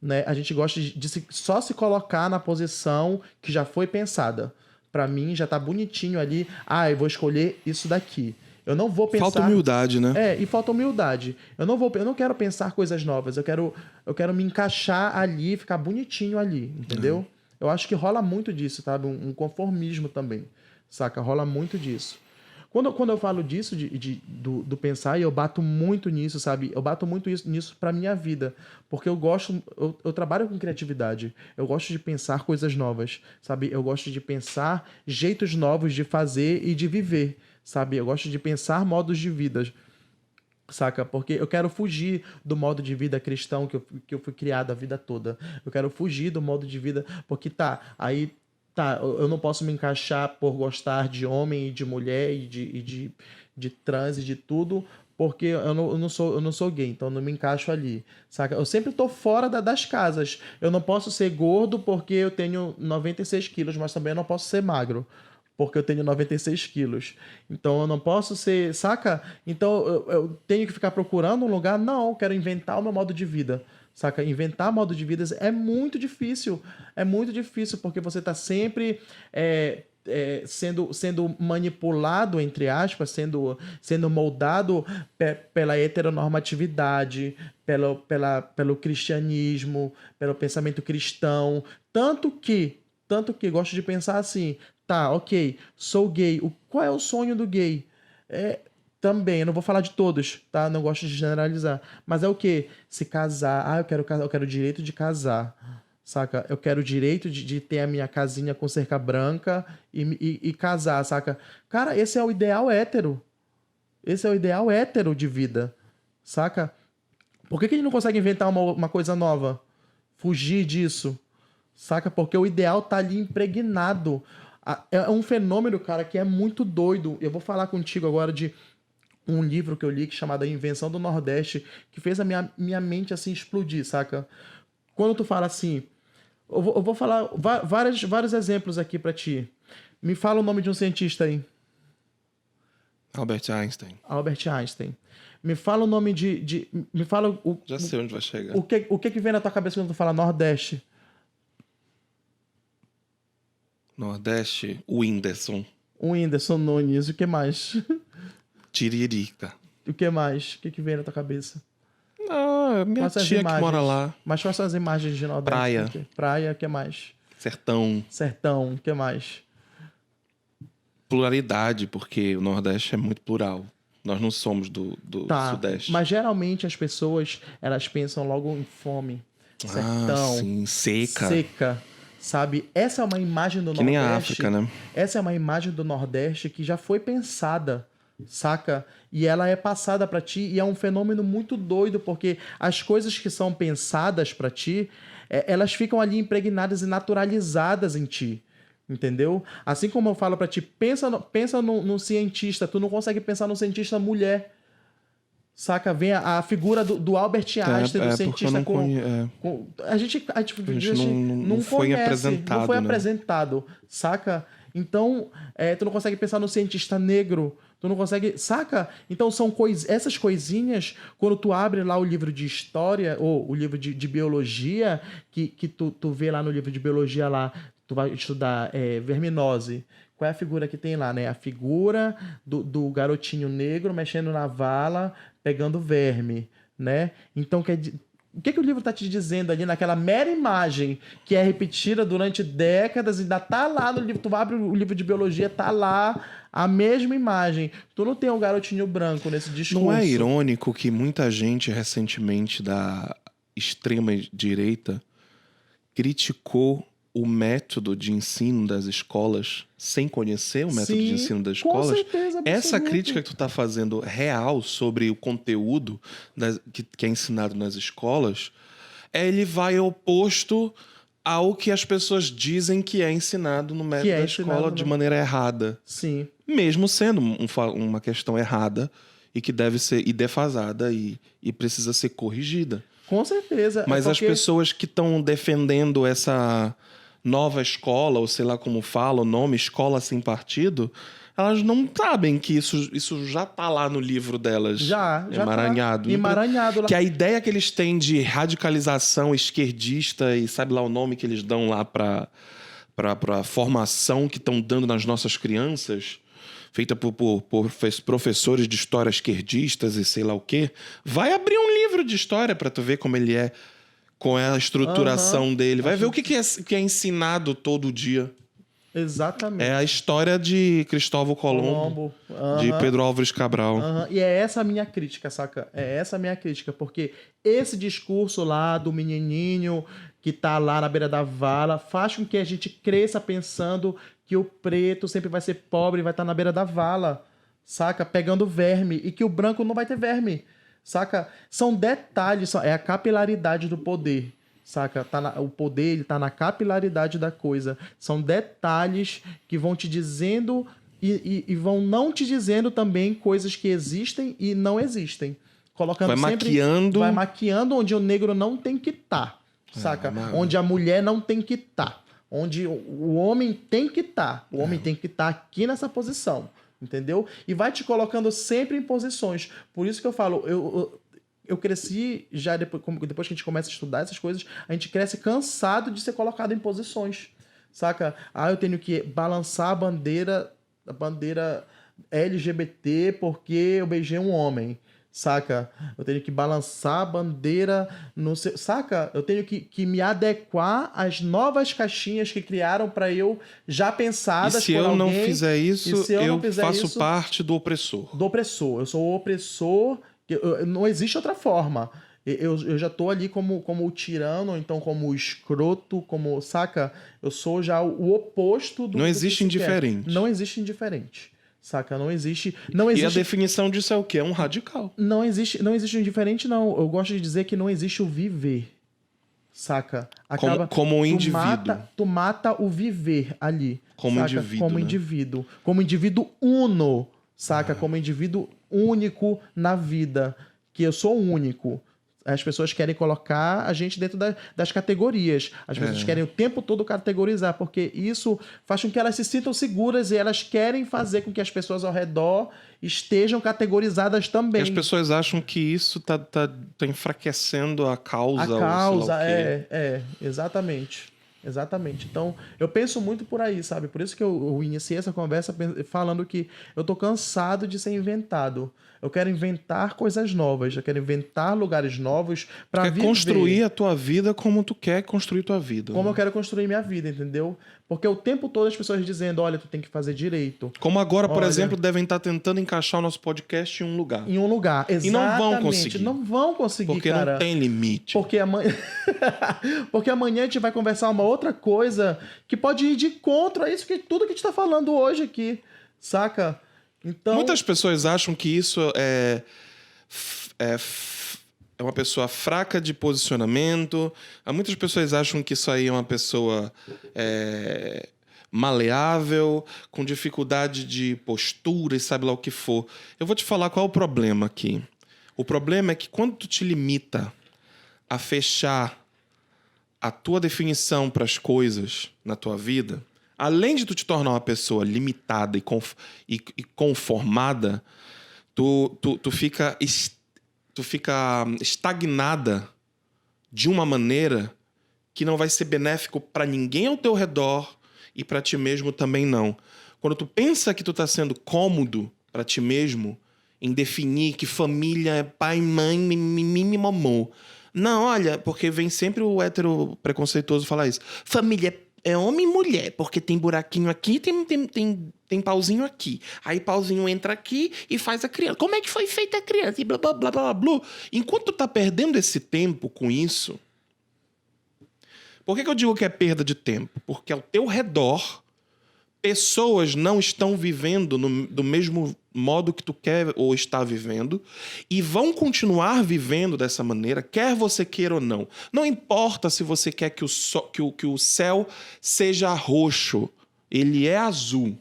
Né? A gente gosta de só se colocar na posição que já foi pensada. Pra mim, já tá bonitinho ali. Eu vou escolher isso daqui. Eu não vou pensar... Falta humildade, né? E falta humildade. Eu não quero pensar coisas novas. Eu quero me encaixar ali, ficar bonitinho ali, entendeu? Eu acho que rola muito disso, sabe? Um conformismo também, saca? Rola muito disso. Quando eu falo disso, do pensar, eu bato muito nisso, sabe? Eu bato muito nisso pra minha vida. Porque eu trabalho com criatividade. Eu gosto de pensar coisas novas, sabe? Eu gosto de pensar jeitos novos de fazer e de viver, sabe? Eu gosto de pensar modos de vida. Saca? Porque eu quero fugir do modo de vida cristão que eu fui criado a vida toda. Eu quero fugir do modo de vida, porque eu não posso me encaixar por gostar de homem e de mulher de trans e de tudo, porque eu não sou gay, então eu não me encaixo ali, saca? Eu sempre tô fora das casas. Eu não posso ser gordo porque eu tenho 96 quilos, mas também eu não posso ser magro porque eu tenho 96 quilos. Então eu não posso ser, saca? Então eu tenho que ficar procurando um lugar? Não, eu quero inventar o meu modo de vida. Saca? Inventar modo de vida é muito difícil. É muito difícil, porque você está sempre sendo manipulado, entre aspas, sendo moldado pela heteronormatividade, pelo cristianismo, pelo pensamento cristão. Tanto que gosto de pensar assim, tá, ok, sou gay. Qual é o sonho do gay? Também, eu não vou falar de todos, tá? Não gosto de generalizar. Mas é o quê? Se casar. Ah, eu quero casar, eu quero o direito de casar. Saca? Eu quero o direito de ter a minha casinha com cerca branca e casar, saca? Cara, esse é o ideal hétero. Esse é o ideal hétero de vida. Saca? Por que ele não consegue inventar uma coisa nova? Fugir disso. Saca? Porque o ideal tá ali impregnado. É um fenômeno, cara, que é muito doido. Eu vou falar contigo agora de um livro que eu li chamado A Invenção do Nordeste, que fez a minha mente assim explodir, saca? Quando tu fala assim, eu vou falar vários exemplos aqui pra ti. Me fala o nome de um cientista aí. Albert Einstein. Albert Einstein. Me fala o nome me fala Já sei onde vai chegar. o que vem na tua cabeça quando tu fala Nordeste? Nordeste, Whindersson. O Whindersson Nunes, o que mais? Tiririca. O que mais? O que vem na tua cabeça? Ah, minha tia que mora lá. Mas quais são as imagens de Nordeste? Praia. Praia, o que mais? Sertão. Sertão, o que mais? Pluralidade, porque o Nordeste é muito plural. Nós não somos do Sudeste. Mas geralmente as pessoas, elas pensam logo em fome. Sertão. Sim, seca. Seca. Sabe? Essa é uma imagem do que Nordeste. Nem a África, né? Essa é uma imagem do Nordeste que já foi pensada, saca? E ela é passada pra ti e é um fenômeno muito doido, porque as coisas que são pensadas pra ti, elas ficam ali impregnadas e naturalizadas em ti. Entendeu? Assim como eu falo pra ti, pensa num cientista, tu não consegue pensar num cientista mulher. Saca? Vem a figura do Albert Einstein, do cientista a gente não foi conhece, apresentado. não foi né? apresentado, saca? Então, tu não consegue pensar no cientista negro, tu não consegue, saca? Então, essas coisinhas, quando tu abre lá o livro de história, ou o livro de biologia, que tu vê lá no livro de biologia lá, tu vai estudar verminose. Qual é a figura que tem lá, né? A figura do garotinho negro mexendo na vala, pegando verme, né? Então, o que o livro está te dizendo ali naquela mera imagem que é repetida durante décadas, ainda tá lá no livro, tu abre o livro de biologia, tá lá a mesma imagem. Tu não tem um garotinho branco nesse discurso. Não é irônico que muita gente recentemente da extrema direita criticou o método de ensino das escolas sem conhecer o método de ensino das escolas? Com certeza, essa crítica que tu tá fazendo real sobre o conteúdo que é ensinado nas escolas, ele vai oposto ao que as pessoas dizem que é ensinado no método da escola de maneira errada. Sim. Mesmo sendo uma questão errada e que deve ser defasada e precisa ser corrigida. Com certeza. Mas as pessoas que estão defendendo essa nova escola, ou sei lá como fala, o nome Escola Sem Partido, elas não sabem que isso já tá lá no livro delas. Já emaranhado. Tá. Emaranhado lá. Que a ideia que eles têm de radicalização esquerdista e sabe lá o nome que eles dão lá pra formação que estão dando nas nossas crianças, feita por professores de história esquerdistas e sei lá o quê, vai abrir um livro de história pra tu ver como ele é, com a estruturação dele. Vai ver o que é ensinado todo dia. Exatamente. É a história de Cristóvão Colombo. De Pedro Álvares Cabral. E é essa a minha crítica, saca? É essa a minha crítica, porque esse discurso lá do menininho que tá lá na beira da vala faz com que a gente cresça pensando que o preto sempre vai ser pobre e vai estar na beira da vala, saca? Pegando verme, e que o branco não vai ter verme. saca? São detalhes, é a capilaridade do poder, saca? O poder, ele tá na capilaridade da coisa. São detalhes que vão te dizendo e vão não te dizendo também coisas que existem e não existem. Colocando vai maquiando onde o negro não tem que estar, saca? Onde a mulher não tem que estar. Onde o homem tem que estar. O homem tem que estar aqui nessa posição, entendeu? E vai te colocando sempre em posições. Por isso que eu falo, eu cresci já depois que a gente começa a estudar essas coisas, a gente cresce cansado de ser colocado em posições, saca? Eu tenho que balançar a bandeira LGBT porque eu beijei um homem, saca? Eu tenho que balançar a bandeira saca? Eu tenho que me adequar às novas caixinhas que criaram para eu já pensadas por alguém. E se eu não fizer isso, eu faço parte do opressor. Do opressor. Eu sou o opressor. Não existe outra forma. Eu já tô ali como o tirano, ou então como o escroto, como, saca? Eu sou já o oposto do... Não existe indiferente. Não existe indiferente. Saca? Não existe... E a definição disso é o quê? É um radical. Não existe indiferente, não. Eu gosto de dizer que não existe o viver. Saca? Como um indivíduo. Tu mata o viver ali. Como saca? indivíduo, Como né? indivíduo. Como indivíduo uno. Saca? Como indivíduo único na vida. Que eu sou único. As pessoas querem colocar a gente dentro das categorias. As pessoas querem o tempo todo categorizar, porque isso faz com que elas se sintam seguras e elas querem fazer com que as pessoas ao redor estejam categorizadas também. E as pessoas acham que isso tá enfraquecendo a causa. A causa, exatamente. Exatamente. Então, eu penso muito por aí, sabe? Por isso que eu iniciei essa conversa falando que eu tô cansado de ser inventado. Eu quero inventar coisas novas, eu quero inventar lugares novos para viver. Construir a tua vida como tu quer construir tua vida. Como eu quero construir minha vida, entendeu? Porque o tempo todo as pessoas dizendo, olha, tu tem que fazer direito. Como agora, por exemplo, devem estar tentando encaixar o nosso podcast em um lugar. Em um lugar, exatamente. E não vão conseguir. Não vão conseguir, porque cara. Não tem limite. Porque amanhã... Porque amanhã a gente vai conversar uma outra coisa que pode ir de contra isso que tudo que a gente tá falando hoje aqui, saca? Então... Muitas pessoas acham que isso é uma pessoa fraca de posicionamento. Muitas pessoas acham que isso aí é uma pessoa maleável, com dificuldade de postura e sabe lá o que for. Eu vou te falar qual é o problema aqui. O problema é que quando tu te limita a fechar a tua definição para as coisas na tua vida, além de tu te tornar uma pessoa limitada e conformada, tu fica estagnada de uma maneira que não vai ser benéfico para ninguém ao teu redor e para ti mesmo também não. Quando tu pensa que tu tá sendo cômodo para ti mesmo em definir que família é pai, mãe, mimimi, mamô. Não, olha, porque vem sempre o hétero preconceituoso falar isso. Família é homem e mulher, porque tem buraquinho aqui, tem pauzinho aqui. Aí pauzinho entra aqui e faz a criança. Como é que foi feita a criança? E blá, blá, blá, blá, blá. Enquanto tu tá perdendo esse tempo com isso... Por que eu digo que é perda de tempo? Porque ao teu redor, pessoas não estão vivendo do mesmo modo que tu quer ou está vivendo e vão continuar vivendo dessa maneira, quer você queira ou não. Não importa se você quer que o céu seja roxo, ele é azul.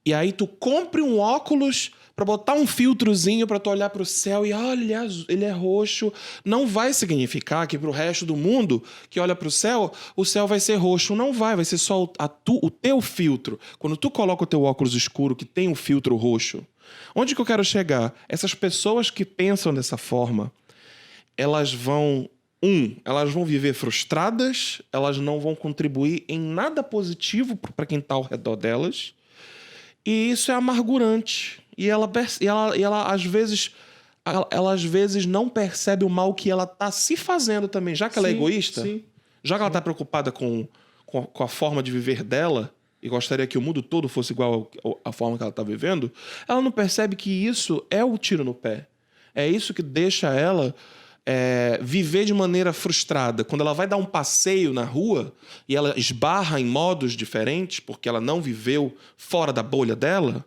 E aí tu compre um óculos para botar um filtrozinho para tu olhar para o céu e olha, ele é roxo. Não vai significar que para o resto do mundo que olha para o céu vai ser roxo. Não vai ser só o teu filtro. Quando tu coloca o teu óculos escuro que tem um filtro roxo, onde que eu quero chegar? Essas pessoas que pensam dessa forma, elas vão viver frustradas, elas não vão contribuir em nada positivo para quem está ao redor delas. E isso é amargurante. E ela às vezes não percebe o mal que ela está se fazendo também. Já que ela é egoísta, já que ela está preocupada com a forma de viver dela e gostaria que o mundo todo fosse igual à forma que ela está vivendo, ela não percebe que isso é o tiro no pé. É isso que deixa ela viver de maneira frustrada. Quando ela vai dar um passeio na rua e ela esbarra em modos diferentes porque ela não viveu fora da bolha dela,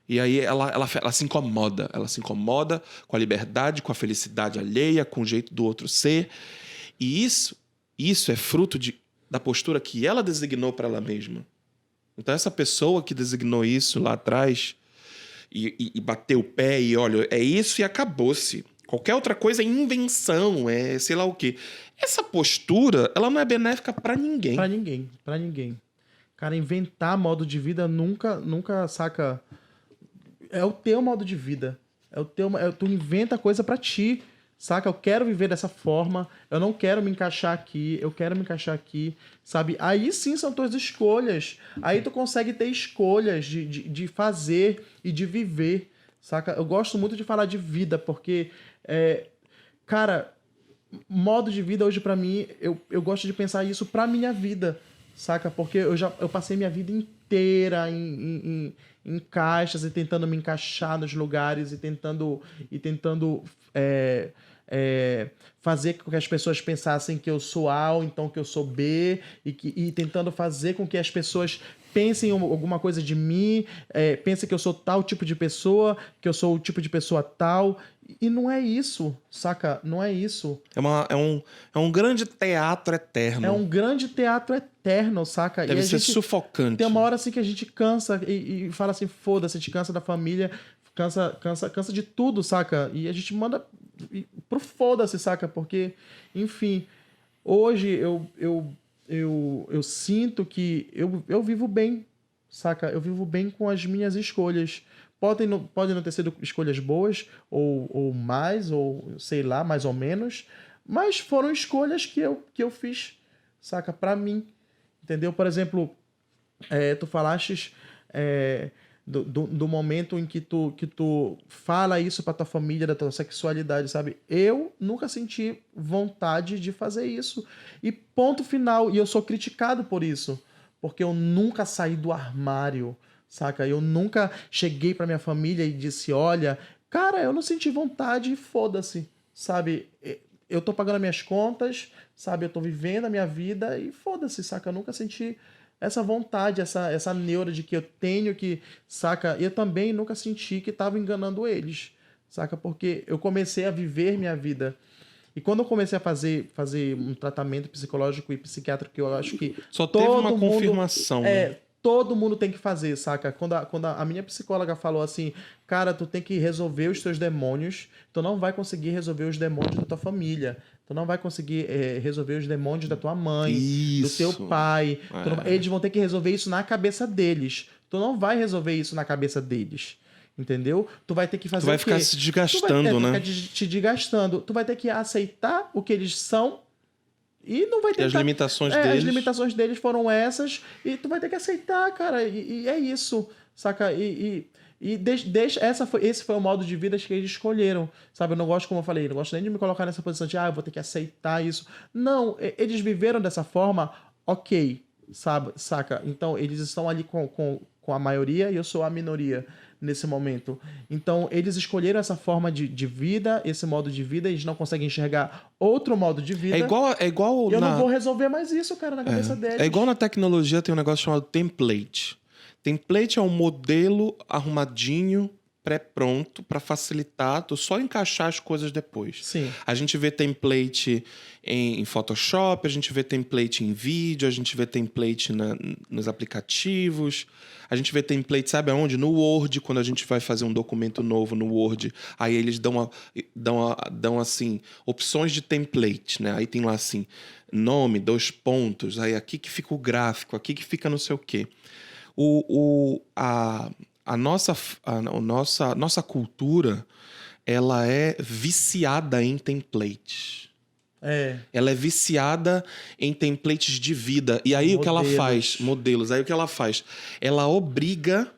E aí ela se incomoda. Ela se incomoda com a liberdade, com a felicidade alheia, com o jeito do outro ser. E isso é fruto da postura que ela designou para ela mesma. Então, essa pessoa que designou isso lá atrás e bateu o pé e, olha, é isso e acabou-se. Qualquer outra coisa é invenção, é sei lá o quê. Essa postura, ela não é benéfica para ninguém. Pra ninguém. Cara, inventar modo de vida nunca saca... É o teu modo de vida. Tu inventa coisa pra ti, saca? Eu quero viver dessa forma, eu não quero me encaixar aqui, eu quero me encaixar aqui, sabe? Aí sim são tuas escolhas. Aí tu consegue ter escolhas de fazer e de viver, saca? Eu gosto muito de falar de vida, porque, cara, modo de vida hoje pra mim, eu gosto de pensar isso pra minha vida, saca? Porque eu passei minha vida inteira em caixas e tentando me encaixar nos lugares e tentando fazer com que as pessoas pensassem que eu sou A ou então que eu sou B e tentando fazer com que as pessoas pensem alguma coisa de mim, pensem que eu sou tal tipo de pessoa, que eu sou o tipo de pessoa tal. E não é isso, saca? Não é isso. É um grande teatro eterno. É um grande teatro eterno, saca? Deve e ser sufocante. Tem uma hora assim que a gente cansa e fala assim, foda-se, a gente cansa da família, cansa de tudo, saca? E a gente manda pro foda-se, saca? Porque, enfim, hoje eu sinto que eu vivo bem, saca? Eu vivo bem com as minhas escolhas. Podem não ter sido escolhas boas, ou mais, ou sei lá, mais ou menos, mas foram escolhas que eu fiz, saca? Pra mim, entendeu? Por exemplo, tu falastes do momento em que tu fala isso pra tua família, da tua sexualidade, sabe? Eu nunca senti vontade de fazer isso. E ponto final. E eu sou criticado por isso. Porque eu nunca saí do armário, saca? Eu nunca cheguei pra minha família e disse, olha, cara, eu não senti vontade e foda-se, sabe? Eu tô pagando as minhas contas, sabe? Eu tô vivendo a minha vida e foda-se, saca? Eu nunca senti essa vontade, essa neura de que eu tenho que, saca? Eu também nunca senti que tava enganando eles, saca? Porque eu comecei a viver minha vida. E quando eu comecei a fazer um tratamento psicológico e psiquiátrico, que eu acho que Só teve uma confirmação, né? todo mundo tem que fazer, saca? Quando a minha psicóloga falou assim, cara, tu tem que resolver os teus demônios, tu não vai conseguir resolver os demônios da tua família, tu não vai conseguir resolver os demônios da tua mãe, do teu pai, eles vão ter que resolver isso na cabeça deles, tu não vai resolver isso na cabeça deles. Entendeu? Tu vai ter que fazer tu vai ficar se desgastando, né? Tu vai ficar te desgastando. Tu vai ter que aceitar o que eles são e não vai ter E as limitações deles. As limitações deles foram essas e tu vai ter que aceitar, cara. E é isso, saca? Esse foi o modo de vida que eles escolheram, sabe? Eu não gosto, como eu falei, não gosto nem de me colocar nessa posição de, eu vou ter que aceitar isso. Não, eles viveram dessa forma, ok, sabe? Saca? Então, eles estão ali com a maioria e eu sou a minoria nesse momento. Então, eles escolheram essa forma de vida, esse modo de vida, eles não conseguem enxergar outro modo de vida. É igual eu não vou resolver mais isso, cara, na cabeça deles. É igual na tecnologia, tem um negócio chamado template. Template é um modelo arrumadinho, pré-pronto, para facilitar, tu só encaixar as coisas depois. Sim. A gente vê template em Photoshop, a gente vê template em vídeo, a gente vê template nos aplicativos, a gente vê template, sabe aonde? No Word, quando a gente vai fazer um documento novo no Word, aí eles dão assim, opções de template, né? Aí tem lá assim, nome, 2 pontos, aí aqui que fica o gráfico, aqui que fica não sei o quê. A nossa cultura, ela é viciada em templates. Ela é viciada em templates de vida. E aí modelos. O que ela faz? Modelos. Aí o que ela faz? Ela obriga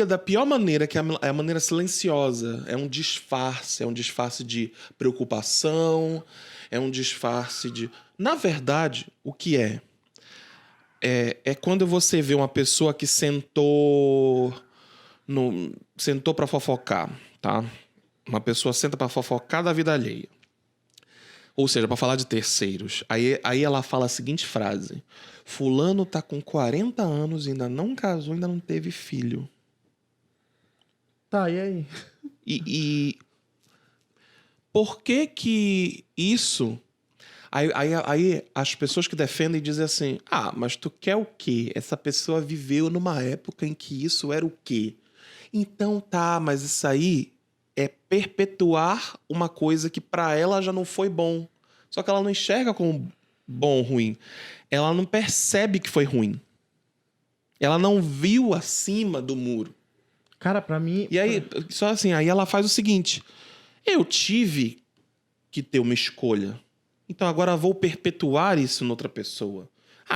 da pior maneira, que é a maneira silenciosa. É um disfarce de preocupação, é um disfarce de... Na verdade, o que é? É quando você vê uma pessoa que sentou para fofocar, tá? Uma pessoa senta para fofocar da vida alheia. Ou seja, para falar de terceiros. Aí ela fala a seguinte frase: fulano tá com 40 anos, ainda não casou, ainda não teve filho. Tá, e aí? E por que que isso... Aí as pessoas que defendem dizem assim: mas tu quer o quê? Essa pessoa viveu numa época em que isso era o quê? Então tá, mas isso aí é perpetuar uma coisa que pra ela já não foi bom. Só que ela não enxerga como bom ou ruim. Ela não percebe que foi ruim. Ela não viu acima do muro. Cara, pra mim... E aí, só assim, aí ela faz o seguinte: eu tive que ter uma escolha. Então agora vou perpetuar isso noutra pessoa.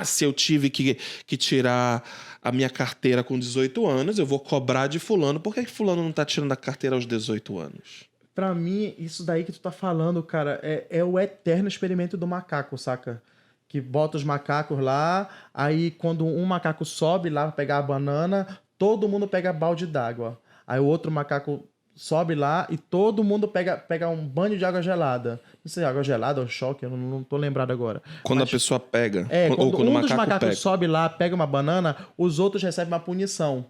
Se eu tive que tirar a minha carteira com 18 anos, eu vou cobrar de fulano. Por que fulano não tá tirando a carteira aos 18 anos? Pra mim, isso daí que tu tá falando, cara, é o eterno experimento do macaco, saca? Que bota os macacos lá, aí quando um macaco sobe lá pra pegar a banana, todo mundo pega balde d'água. Aí o outro macaco sobe lá e todo mundo pega um banho de água gelada. Não sei, água gelada ou choque, eu não tô lembrado agora. Quando Mas, a pessoa pega. quando Ou quando o um dos macaco macacos pega. sobe lá, pega uma banana, os outros recebem uma punição.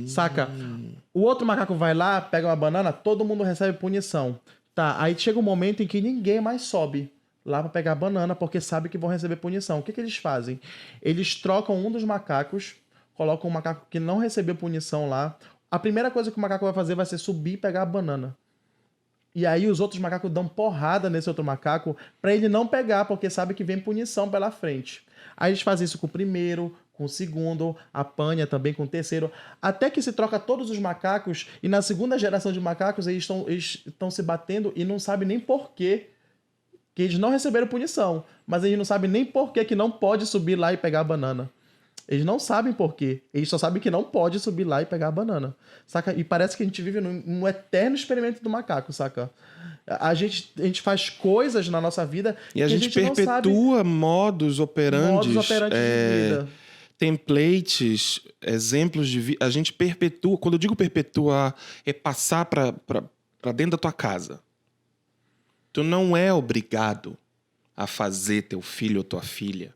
Saca? O outro macaco vai lá, pega uma banana, todo mundo recebe punição. Tá, aí chega um momento em que ninguém mais sobe lá pra pegar a banana, porque sabe que vão receber punição. O que eles fazem? Eles trocam um dos macacos, colocam um macaco que não recebeu punição lá. A primeira coisa que o macaco vai fazer vai ser subir e pegar a banana. E aí os outros macacos dão porrada nesse outro macaco pra ele não pegar, porque sabe que vem punição pela frente. Aí eles fazem isso com o primeiro, com o segundo, apanha também com o terceiro, até que se troca todos os macacos e na segunda geração de macacos eles estão se batendo e não sabem nem por quê que eles não receberam punição, mas eles não sabem nem por que não pode subir lá e pegar a banana. Eles não sabem por quê. Eles só sabem que não pode subir lá e pegar a banana. Saca? E parece que a gente vive num eterno experimento do macaco, saca? A gente faz coisas na nossa vida E a que gente não sabe perpetua modus operandi de vida. templates, exemplos de vida. A gente perpetua. Quando eu digo perpetuar, é passar para dentro da tua casa. Tu não é obrigado a fazer teu filho ou tua filha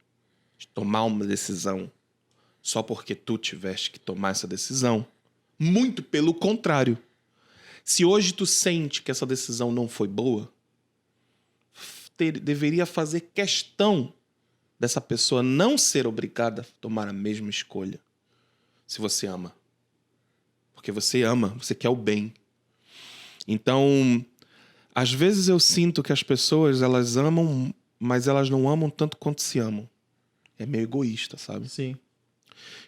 tomar uma decisão só porque tu tiveste que tomar essa decisão. Muito pelo contrário. Se hoje tu sente que essa decisão não foi boa, deveria fazer questão dessa pessoa não ser obrigada a tomar a mesma escolha. Se você ama. Porque você ama, você quer o bem. Então, às vezes eu sinto que as pessoas, elas amam, mas elas não amam tanto quanto se amam. É meio egoísta, sabe? Sim.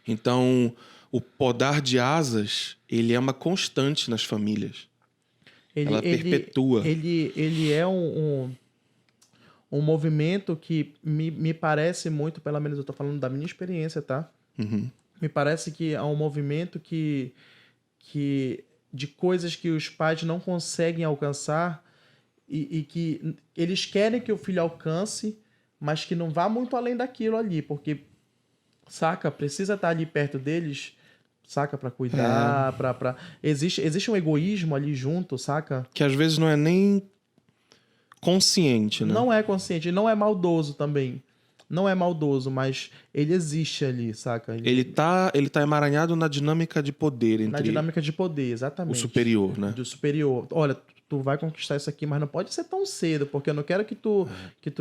Então, o podar de asas, ele é uma constante nas famílias. Ela perpetua. Ele é um movimento que me parece muito, pelo menos eu tô falando da minha experiência, tá? Uhum. Me parece que é um movimento que de coisas que os pais não conseguem alcançar e que eles querem que o filho alcance, mas que não vá muito além daquilo ali, porque, saca, precisa estar ali perto deles, saca, pra cuidar, Existe um egoísmo ali junto, saca? Que às vezes não é nem consciente, né? Não é consciente, não é maldoso também. Não é maldoso, mas ele existe ali, saca? Ele tá emaranhado na dinâmica de poder Na entre dinâmica de poder, o exatamente. superior, né? Do superior. Olha, tu vai conquistar isso aqui, mas não pode ser tão cedo, porque eu não quero que tu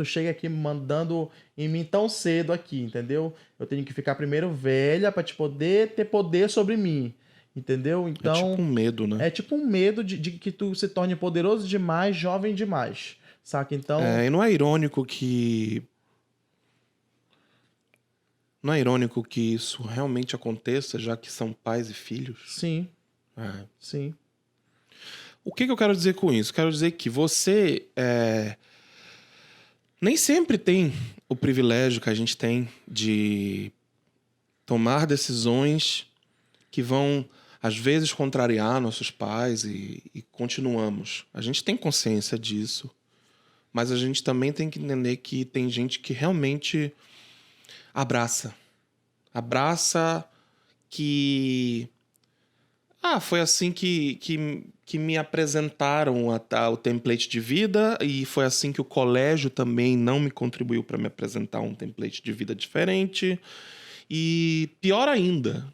chegue aqui mandando em mim tão cedo aqui, entendeu? Eu tenho que ficar primeiro velha pra te poder ter poder sobre mim, entendeu? Então, É tipo um medo, né? é tipo um medo de que tu se torne poderoso demais, jovem demais, saca? Então, E não é irônico que... Não é irônico que isso realmente aconteça, já que são pais e filhos? sim, É. sim. O que eu quero dizer com isso? Quero dizer que você nem sempre tem o privilégio que a gente tem de tomar decisões que vão, às vezes, contrariar nossos pais e continuamos. A gente tem consciência disso, mas a gente também tem que entender que tem gente que realmente abraça que Foi assim que me apresentaram o template de vida, e foi assim que o colégio também não me contribuiu para me apresentar um template de vida diferente. E pior ainda,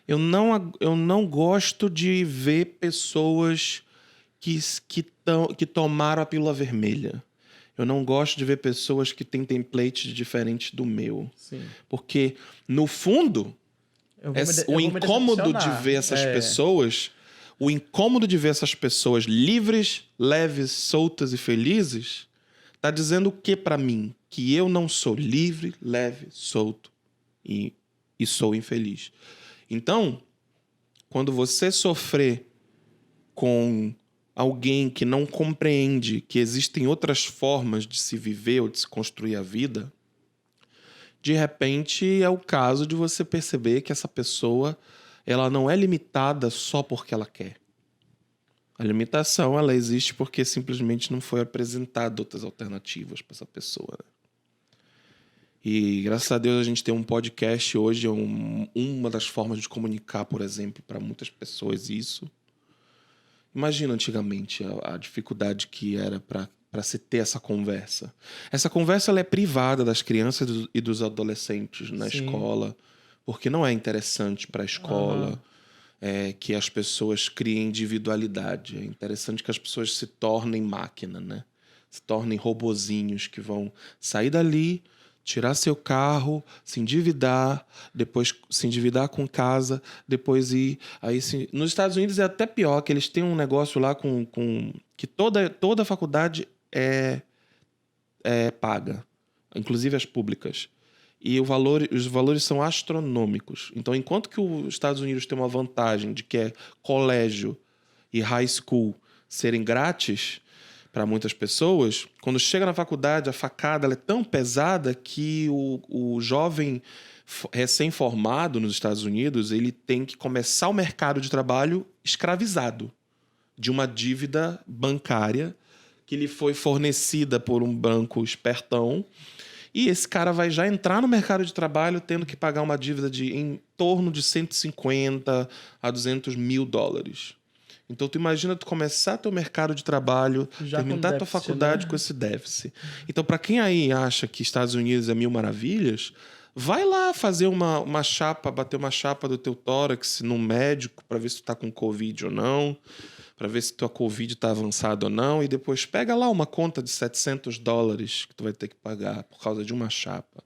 eu não gosto de ver pessoas que tomaram a pílula vermelha. Eu não gosto de ver pessoas que têm templates diferentes do meu. Sim. Porque, no fundo, o incômodo de ver essas pessoas, o incômodo de ver essas pessoas livres, leves, soltas e felizes, tá dizendo o que para mim? Que eu não sou livre, leve, solto e sou infeliz. Então, quando você sofrer com alguém que não compreende que existem outras formas de se viver ou de se construir a vida, de repente é o caso de você perceber que essa pessoa, ela não é limitada só porque ela quer. A limitação, ela existe porque simplesmente não foi apresentado outras alternativas para essa pessoa. E graças a Deus a gente tem um podcast hoje, uma das formas de comunicar, por exemplo, para muitas pessoas isso. Imagina antigamente a dificuldade que era para se ter essa conversa. Essa conversa ela é privada das crianças e dos adolescentes na escola, porque não é interessante para a escola que as pessoas criem individualidade. É interessante que as pessoas se tornem máquina, né? Se tornem robozinhos que vão sair dali, tirar seu carro, se endividar, depois se endividar com casa, depois ir... Nos Estados Unidos é até pior, que eles têm um negócio lá que toda faculdade é paga, inclusive as públicas. E os valores são astronômicos. Então, enquanto que os Estados Unidos tem uma vantagem de que é colégio e high school serem grátis para muitas pessoas, quando chega na faculdade, a facada ela é tão pesada que o jovem recém-formado nos Estados Unidos, ele tem que começar o mercado de trabalho escravizado de uma dívida bancária que lhe foi fornecida por um banco espertão, e esse cara vai já entrar no mercado de trabalho tendo que pagar uma dívida em torno de 150 a 200 mil dólares. Então, tu imagina tu começar teu mercado de trabalho, já terminar tua faculdade, né? Com esse déficit. Então, para quem aí acha que Estados Unidos é mil maravilhas, vai lá fazer uma chapa, bater uma chapa do teu tórax num médico para ver se tu tá com Covid ou não, para ver se tua Covid tá avançada ou não, e depois pega lá uma conta de 700 dólares que tu vai ter que pagar por causa de uma chapa.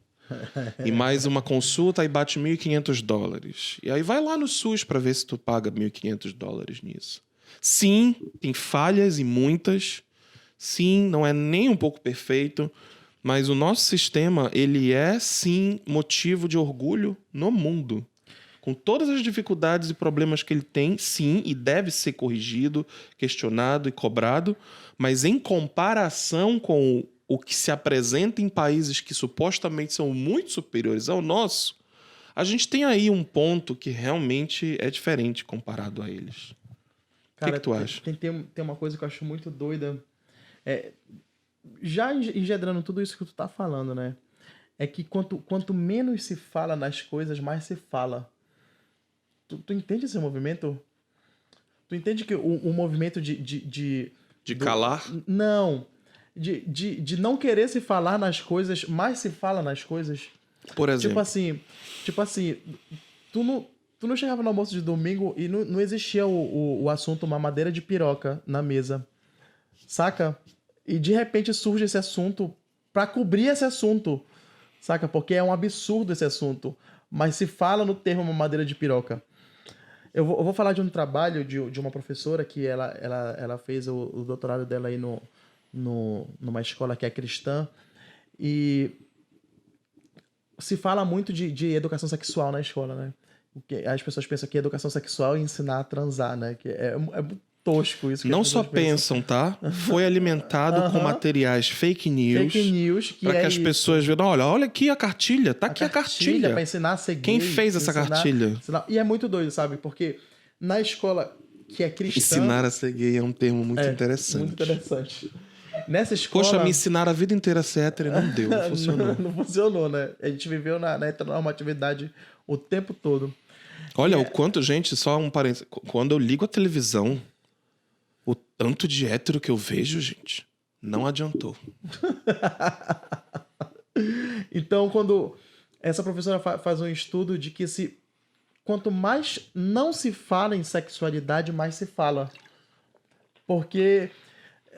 E mais uma consulta, aí bate 1.500 dólares. E aí vai lá no SUS para ver se tu paga 1.500 dólares nisso. Sim, tem falhas e muitas. Sim, não é nem um pouco perfeito. Mas o nosso sistema, ele é, sim, motivo de orgulho no mundo. Com todas as dificuldades e problemas que ele tem, sim, e deve ser corrigido, questionado e cobrado. Mas em comparação com o que se apresenta em países que supostamente são muito superiores ao nosso, a gente tem aí um ponto que realmente é diferente comparado a eles. Cara, o que tu acha? Tem uma coisa que eu acho muito doida. Já engendrando tudo isso que tu tá falando, né? É que quanto menos se fala nas coisas, mais se fala. Tu entende esse movimento? Tu entende que o movimento de calar? Não. De não querer se falar nas coisas, mais se fala nas coisas. Por exemplo? Tipo assim, tu não chegava no almoço de domingo e não existia o assunto mamadeira de piroca na mesa. Saca? E de repente surge esse assunto pra cobrir esse assunto. Saca? Porque é um absurdo esse assunto. Mas se fala no termo mamadeira de piroca. Eu vou falar de um trabalho de uma professora que ela fez o doutorado dela aí numa escola que é cristã. E se fala muito de educação sexual na escola, né? Porque as pessoas pensam que educação sexual é ensinar a transar, né? Que é tosco isso. Que não só pensam, tá? Foi alimentado com materiais fake news para que as pessoas vejam, olha aqui a cartilha, tá aqui a cartilha. Para ensinar a ser gay. Quem fez essa cartilha? E é muito doido, sabe? Porque na escola que é cristã... Ensinar a ser gay é um termo muito interessante. Muito interessante. Nessa escola... Poxa, me ensinaram a vida inteira a ser hétero e não deu, não funcionou. Não funcionou, né? A gente viveu na heteronormatividade o tempo todo. Olha, o quanto, gente, só um parênteses. Quando eu ligo a televisão, o tanto de hétero que eu vejo, gente, não adiantou. Então, quando essa professora faz um estudo de que quanto mais não se fala em sexualidade, mais se fala. Porque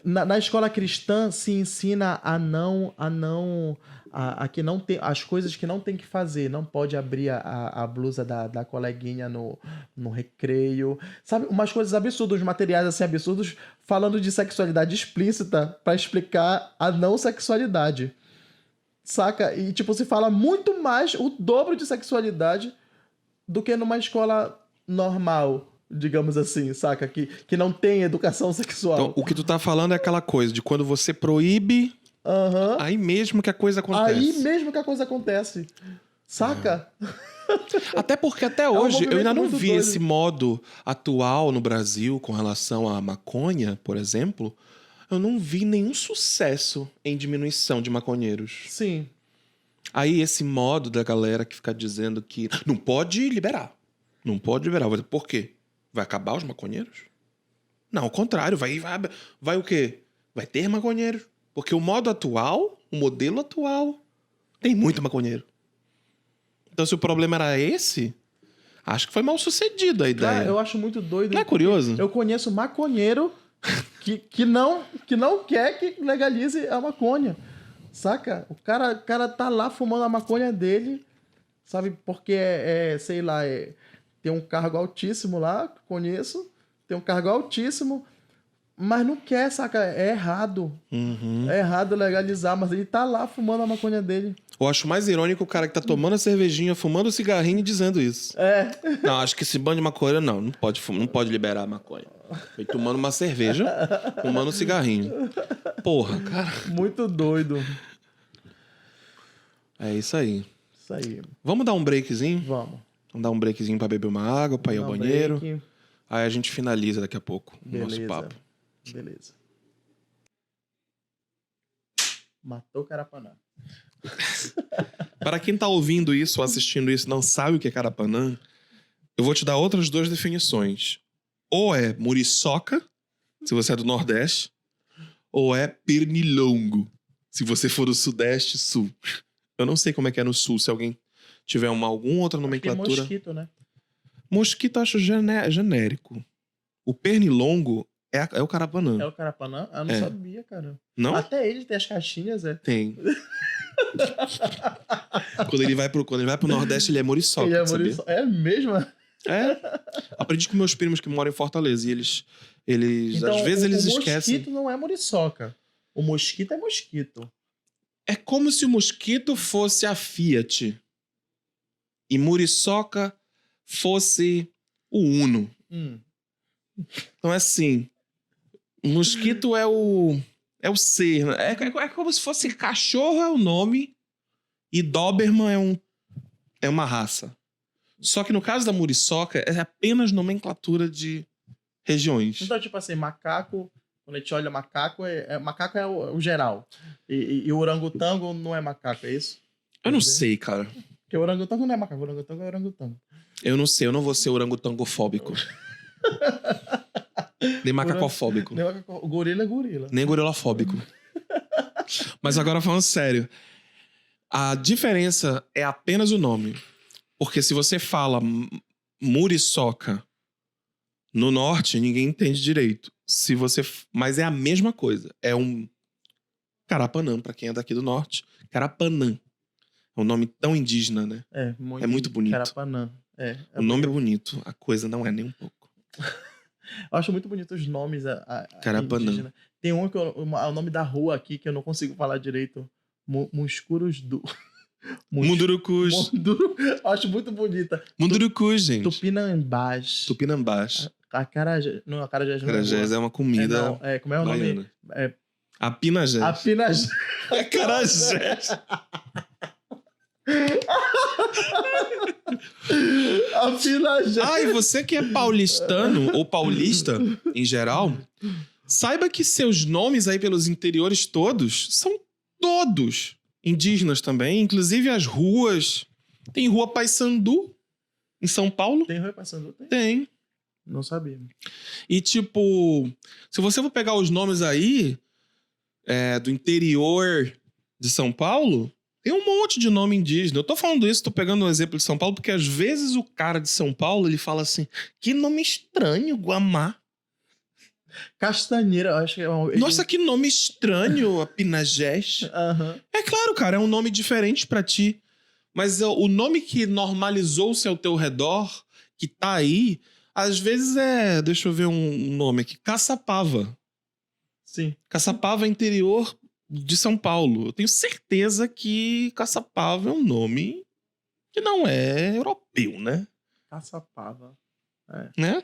na escola cristã se ensina a que não tem as coisas que não tem que fazer. Não pode abrir a blusa da coleguinha no recreio. Sabe, umas coisas absurdas, uns materiais assim absurdos, falando de sexualidade explícita para explicar a não sexualidade. Saca? E tipo, se fala muito mais, o dobro de sexualidade do que numa escola normal, digamos assim, saca? Que não tem educação sexual. Então, o que tu tá falando é aquela coisa de quando você proíbe, aí mesmo que a coisa acontece. Aí mesmo que a coisa acontece. Saca? Até porque até hoje eu ainda não movimento vi muito esse modo atual no Brasil com relação à maconha, por exemplo. Eu não vi nenhum sucesso em diminuição de maconheiros. Sim. Aí esse modo da galera que fica dizendo que não pode liberar. Não pode liberar. Por quê? Vai acabar os maconheiros? Não, ao contrário. Vai o quê? Vai ter maconheiros. Porque o modo atual, o modelo atual, tem muito maconheiro. Então se o problema era esse, acho que foi mal sucedido a ideia. Cara, eu acho muito doido. Não é curioso? Eu conheço maconheiro que não quer que legalize a maconha. Saca? O cara tá lá fumando a maconha dele, sabe? Porque sei lá, tem um cargo altíssimo lá, conheço, tem um cargo altíssimo, mas não quer, saca? É errado. É errado legalizar, mas ele tá lá fumando a maconha dele. Eu acho mais irônico o cara que tá tomando a cervejinha, fumando o cigarrinho e dizendo isso. Não, acho que esse bando de maconheiro não pode liberar a maconha. Foi tomando uma cerveja, fumando um cigarrinho. Porra, cara. Muito doido. É isso aí. Isso aí. Vamos dar um breakzinho? Vamos. Vamos dar um breakzinho pra beber uma água, pra ir ao banheiro. Break. Aí a gente finaliza daqui a pouco o Beleza. nosso papo. Beleza. Matou o Carapanã. Para quem tá ouvindo isso ou assistindo isso e não sabe o que é Carapanã, eu vou te dar outras duas definições. Ou é muriçoca, se você é do Nordeste, ou é pernilongo, se você for do Sudeste, Sul. Eu não sei como é que é no Sul, se alguém tiver alguma outra nomenclatura. É mosquito, né? Mosquito eu acho genérico. O pernilongo é o Carapanã. É o Carapanã? Eu não sabia, cara. Não? Até ele tem as caixinhas, Tem. Quando ele vai pro Nordeste, ele é muriçoca, Ele é sabia? muriçoca. É mesmo? Aprendi com meus primos que moram em Fortaleza e eles Então, às vezes eles o esquecem. mosquito não é muriçoca. O mosquito é mosquito. É como se o mosquito fosse a Fiat e muriçoca fosse o Uno. Então é assim, o mosquito é o ser, né? É como se fosse cachorro é o nome e Doberman é uma raça. Só que no caso da muriçoca é apenas nomenclatura de regiões. Então, tipo assim, macaco, quando a gente olha macaco, macaco é o geral. E o orangotango não é macaco, é isso? Eu não sei, cara. Porque o orangotango não é macaco, o orangotango é orangotango. Eu não sei, eu não vou ser orangotangofóbico. Nem macacofóbico. O gorila é gorila. Nem gorilafóbico. Mas agora falando sério, a diferença é apenas o nome. Porque se você fala muriçoca no norte, ninguém entende direito. Mas é a mesma coisa. É um Carapanã, pra quem é daqui do norte. Carapanã. É um nome tão indígena, né? É muito bonito. Carapanã. O nome é bonito, a coisa não é nem um pouco. Eu acho muito bonito os nomes Carapanã. indígena. Tem um que o nome da rua aqui que eu não consigo falar direito. Muscuros do... Mundurucus. Acho muito bonita. Mundurucus, gente. Tupinambás. Tupinambás. Acarajés. Não, acarajés não Acarajés é uma comida como é o nome? Apinagés. Apinagés. Acarajés. Apinagés. E você que é paulistano ou paulista em geral, saiba que seus nomes aí pelos interiores todos são todos indígenas também, inclusive as ruas. Tem rua Paissandu, Em São Paulo? Tem Rui Paysandu? Tem. Tem. Não sabia. E, tipo, se você for pegar os nomes aí do interior de São Paulo, tem um monte de nome indígena. Eu tô falando isso, tô pegando um exemplo de São Paulo, porque às vezes o cara de São Paulo, ele fala assim, que nome estranho, Guamá. Castanheira, eu acho que é um... Nossa, que nome estranho, a Pinagés. Aham. É claro, cara, é um nome diferente pra ti. Mas o nome que normalizou-se ao teu redor, que tá aí, às vezes deixa eu ver um nome aqui, Caçapava. Sim. Caçapava é interior de São Paulo. Eu tenho certeza que Caçapava é um nome que não é europeu, né? Caçapava. Né?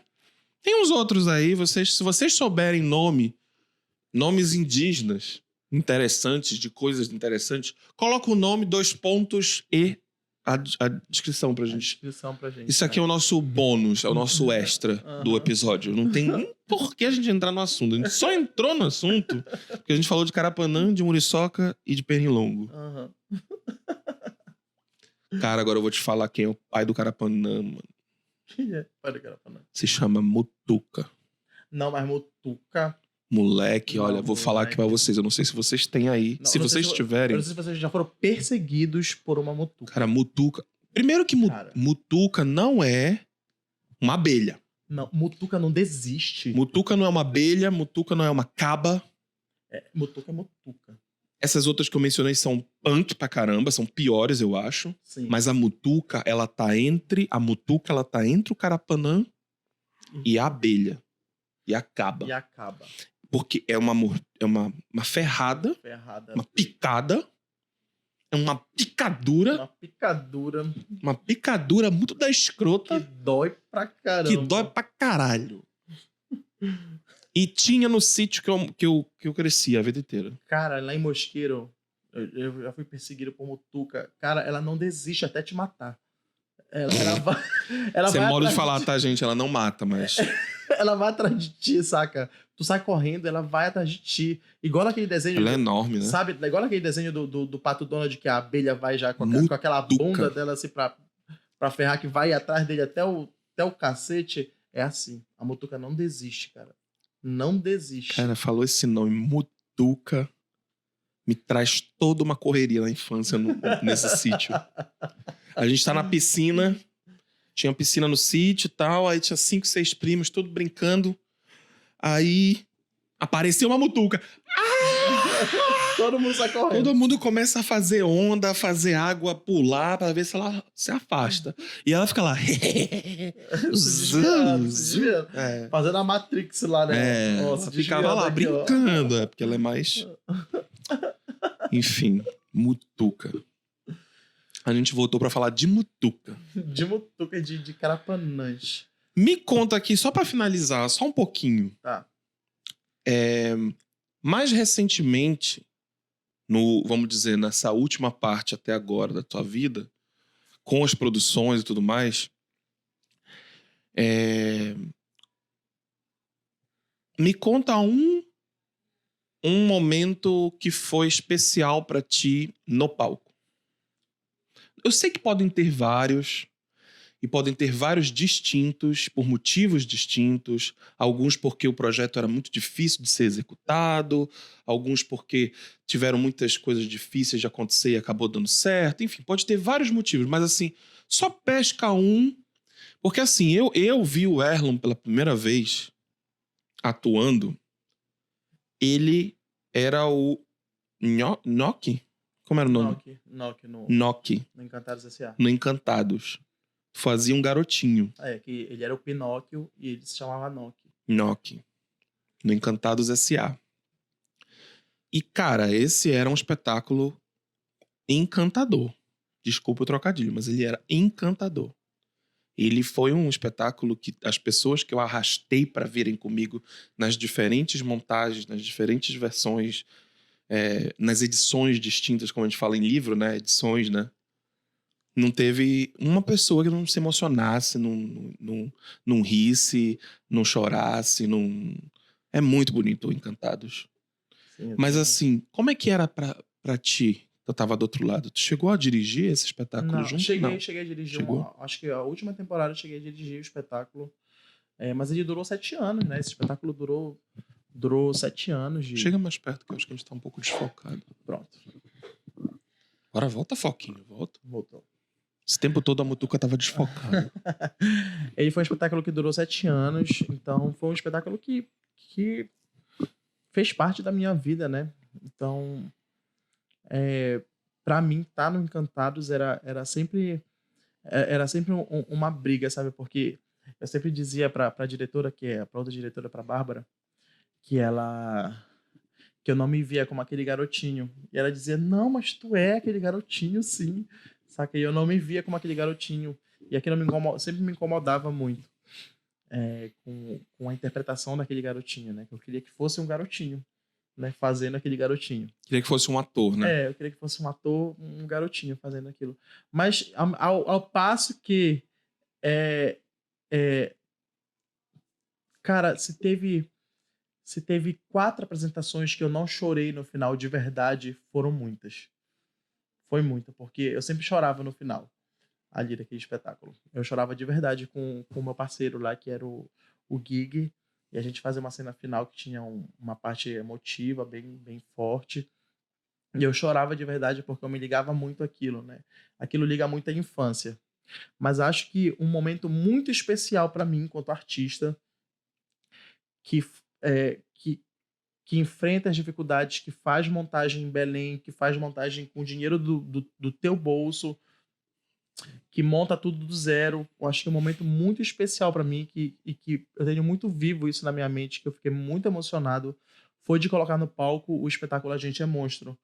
Tem uns outros aí, se vocês souberem nomes indígenas interessantes, de coisas interessantes, coloca o nome, 2 pontos e a descrição pra A gente. descrição pra gente. Isso aqui é o nosso bônus, é o nosso extra do episódio. Não tem nem por que a gente entrar no assunto. A gente só entrou no assunto porque a gente falou de Carapanã, de Muriçoca e de Pernilongo. Aham. Cara, agora eu vou te falar quem é o pai do Carapanã, mano. Quem é? Pai do Carapanã. Se chama Mutuca. Não, mas Mutuca... Moleque, Não, olha, vou falar aqui pra vocês. Eu não sei se vocês têm aí. Não, se não sei vocês Eu tiverem. não sei se vocês já foram perseguidos por uma Mutuca. Cara, Mutuca. Primeiro que Cara. Mutuca não é uma abelha. Não, Mutuca não desiste. Mutuca não é uma abelha, Mutuca não é uma caba. Mutuca é Mutuca. Essas outras que eu mencionei são punk pra caramba, são piores, eu acho. Sim. Mas a Mutuca, ela tá entre o Carapanã e a abelha. E a caba. E acaba. Porque é uma ferrada, Ferrada. uma picada, é uma picadura, Uma picadura muito da que escrota, dói pra caramba. que dói pra caralho. E tinha no sítio que eu cresci a vida inteira. Cara, lá em Mosqueiro, eu já fui perseguido por Mutuca. Cara, ela não desiste até te matar. Ela vai. Você é vai modo de atrás falar, ti. tá, gente? Ela não mata, mas... Ela vai atrás de ti, saca? Tu sai correndo, ela vai atrás de ti. Igual aquele desenho. Ela é enorme, né? Sabe? Igual aquele desenho do Pato Donald que a abelha vai já com Mutuca. aquela bunda dela assim pra ferrar, que vai atrás dele até o cacete. É assim. A Mutuca não desiste, cara. Não desiste. Cara, falou esse nome, Mutuca, me traz toda uma correria na infância nesse sítio. A gente tá na piscina, tinha piscina no sítio e tal, aí tinha 5, 6 primos, tudo brincando. Aí apareceu uma Mutuca. Todo mundo sai correndo. Todo mundo começa a fazer onda, a fazer água, pular pra ver se ela se afasta. E ela fica lá. Se desviando. É. Fazendo a Matrix lá, né? Nossa, ficava lá aqui, ó. brincando, porque ela é mais. Enfim, Mutuca. A gente voltou pra falar de Mutuca. De Mutuca de Carapanãs. Me conta aqui, só pra finalizar, só um pouquinho. Tá. Mais recentemente, vamos dizer, nessa última parte até agora da tua vida, com as produções e tudo mais, me conta um momento que foi especial pra ti no palco. Eu sei que podem ter vários, e podem ter vários distintos, por motivos distintos, alguns porque o projeto era muito difícil de ser executado, alguns porque tiveram muitas coisas difíceis de acontecer e acabou dando certo, enfim, pode ter vários motivos, mas assim, só pesca um, porque assim, eu vi o Erlon pela primeira vez atuando, ele era o Noki? Como era o nome? Noki no Encantados S.A. No Encantados. Fazia um garotinho. Que ele era o Pinóquio e ele se chamava Noki. Noki. No Encantados S.A. E, cara, esse era um espetáculo encantador. Desculpa o trocadilho, mas ele era encantador. Ele foi um espetáculo que as pessoas que eu arrastei para virem comigo nas diferentes montagens, nas diferentes versões, nas edições distintas, como a gente fala em livro, né? Edições, né? Não teve uma pessoa que não se emocionasse, não risse, não chorasse. Não... É muito bonito o Encantados. Sim, mas assim, como é que era pra ti Tu tava do outro lado. Tu chegou a dirigir esse espetáculo Não, junto? cheguei a dirigir. Chegou? Acho que a última temporada eu cheguei a dirigir o espetáculo. Mas ele durou 7 anos, né? Esse espetáculo durou 7 anos de. Chega mais perto, que eu acho que a gente tá um pouco desfocado. Pronto. Agora volta, Foquinho, volta. Voltou. Esse tempo todo a Mutuca tava desfocada. Ele foi um espetáculo que durou 7 anos, então foi um espetáculo que fez parte da minha vida, né? Então, pra mim, estar no Encantados era sempre uma briga, sabe? Porque eu sempre dizia pra diretora, pra outra diretora, pra Bárbara, que eu não me via como aquele garotinho. E ela dizia, não, mas tu é aquele garotinho, sim. Saca? E eu não me via como aquele garotinho. E aquilo sempre me incomodava muito. Com a interpretação daquele garotinho, né? Que eu queria que fosse um garotinho, né? Fazendo aquele garotinho. Queria que fosse um ator, né? Eu queria que fosse um ator, um garotinho fazendo aquilo. Mas ao passo que... cara, se teve 4 apresentações que eu não chorei no final de verdade, foram muitas. Foi muita, porque eu sempre chorava no final ali daquele espetáculo. Eu chorava de verdade com o meu parceiro lá, que era o Gig, e a gente fazia uma cena final que tinha uma parte emotiva bem, bem forte. E eu chorava de verdade porque eu me ligava muito àquilo, né? Aquilo liga muito à infância. Mas acho que um momento muito especial para mim, enquanto artista, que enfrenta as dificuldades, que faz montagem em Belém, que faz montagem com o dinheiro do teu bolso, que monta tudo do zero. Eu acho que é um momento muito especial para mim e que eu tenho muito vivo isso na minha mente, que eu fiquei muito emocionado, foi de colocar no palco o espetáculo A Gente é Monstro,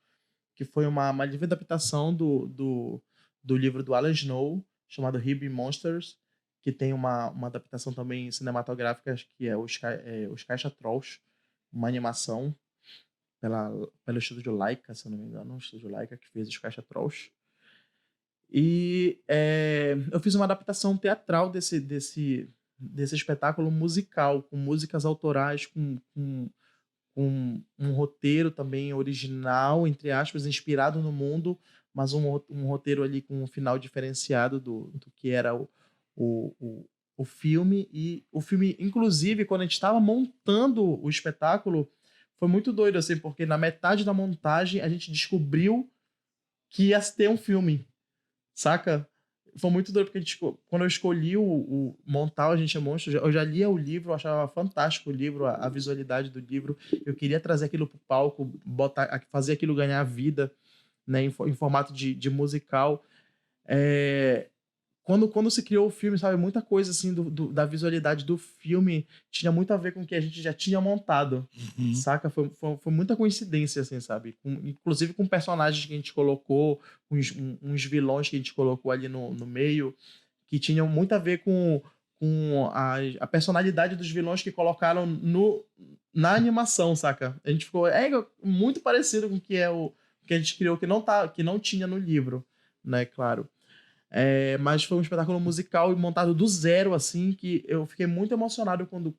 que foi uma livre adaptação do livro do Alan Snow, chamado He Be Monsters, que tem uma adaptação também cinematográfica, que é os Caixa Trolls, uma animação pelo estúdio Laika, se eu não me engano, o estúdio Laika que fez os Caixa Trolls. E eu fiz uma adaptação teatral desse espetáculo musical, com músicas autorais, com um roteiro também original, entre aspas, inspirado no mundo, mas um roteiro ali com um final diferenciado do que era o filme. E o filme, inclusive, quando a gente estava montando o espetáculo, foi muito doido, assim, porque na metade da montagem a gente descobriu que ia ter um filme, saca? Foi muito doido, porque quando eu escolhi o montar o A Gente é Monstro, eu já lia o livro, eu achava fantástico o livro, a visualidade do livro. Eu queria trazer aquilo pro palco, fazer aquilo ganhar vida, né, em formato de musical. Quando se criou o filme, sabe, muita coisa assim da visualidade do filme tinha muito a ver com o que a gente já tinha montado, saca? Foi muita coincidência, assim, sabe? Inclusive com personagens que a gente colocou, uns vilões que a gente colocou ali no meio, que tinham muito a ver com a personalidade dos vilões que colocaram na animação, saca? A gente ficou muito parecido com o que o que a gente criou, que não tinha no livro, né? Claro. Mas foi um espetáculo musical montado do zero, assim, que eu fiquei muito emocionado quando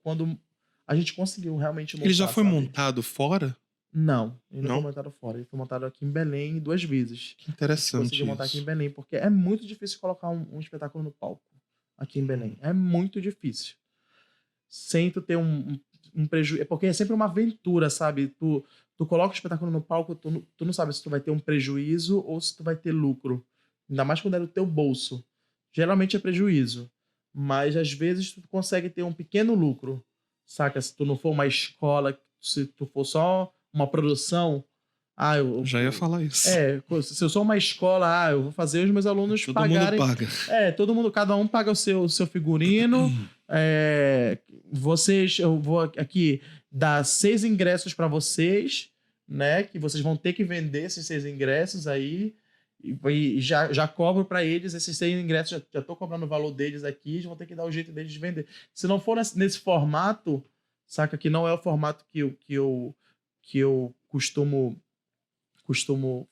a gente conseguiu realmente montar. Ele já foi sabe? montado fora? Não, ele não Não? foi montado fora. Ele foi montado aqui em Belém 2 vezes. Que interessante Conseguiu montar aqui em isso. Belém, porque é muito difícil colocar um espetáculo no palco aqui em Belém. É muito difícil. Sem tu ter um prejuízo. Porque é sempre uma aventura, sabe? Tu coloca o espetáculo no palco, tu não sabe se tu vai ter um prejuízo ou se tu vai ter lucro. Ainda mais quando é do teu bolso. Geralmente é prejuízo. Mas às vezes tu consegue ter um pequeno lucro. Saca? Se tu não for uma escola, se tu for só uma produção. Já ia falar isso. Se eu sou uma escola, eu vou fazer os meus alunos Todo pagarem. mundo paga. Todo mundo, cada um paga o seu figurino. Eu vou aqui dar 6 ingressos para vocês, né? Que vocês vão ter que vender esses 6 ingressos aí. E já cobro para eles esses 6 ingressos, já tô cobrando o valor deles aqui, eles vão ter que dar o jeito deles de vender. Se não for nesse formato, saca, que não é o formato que eu costumo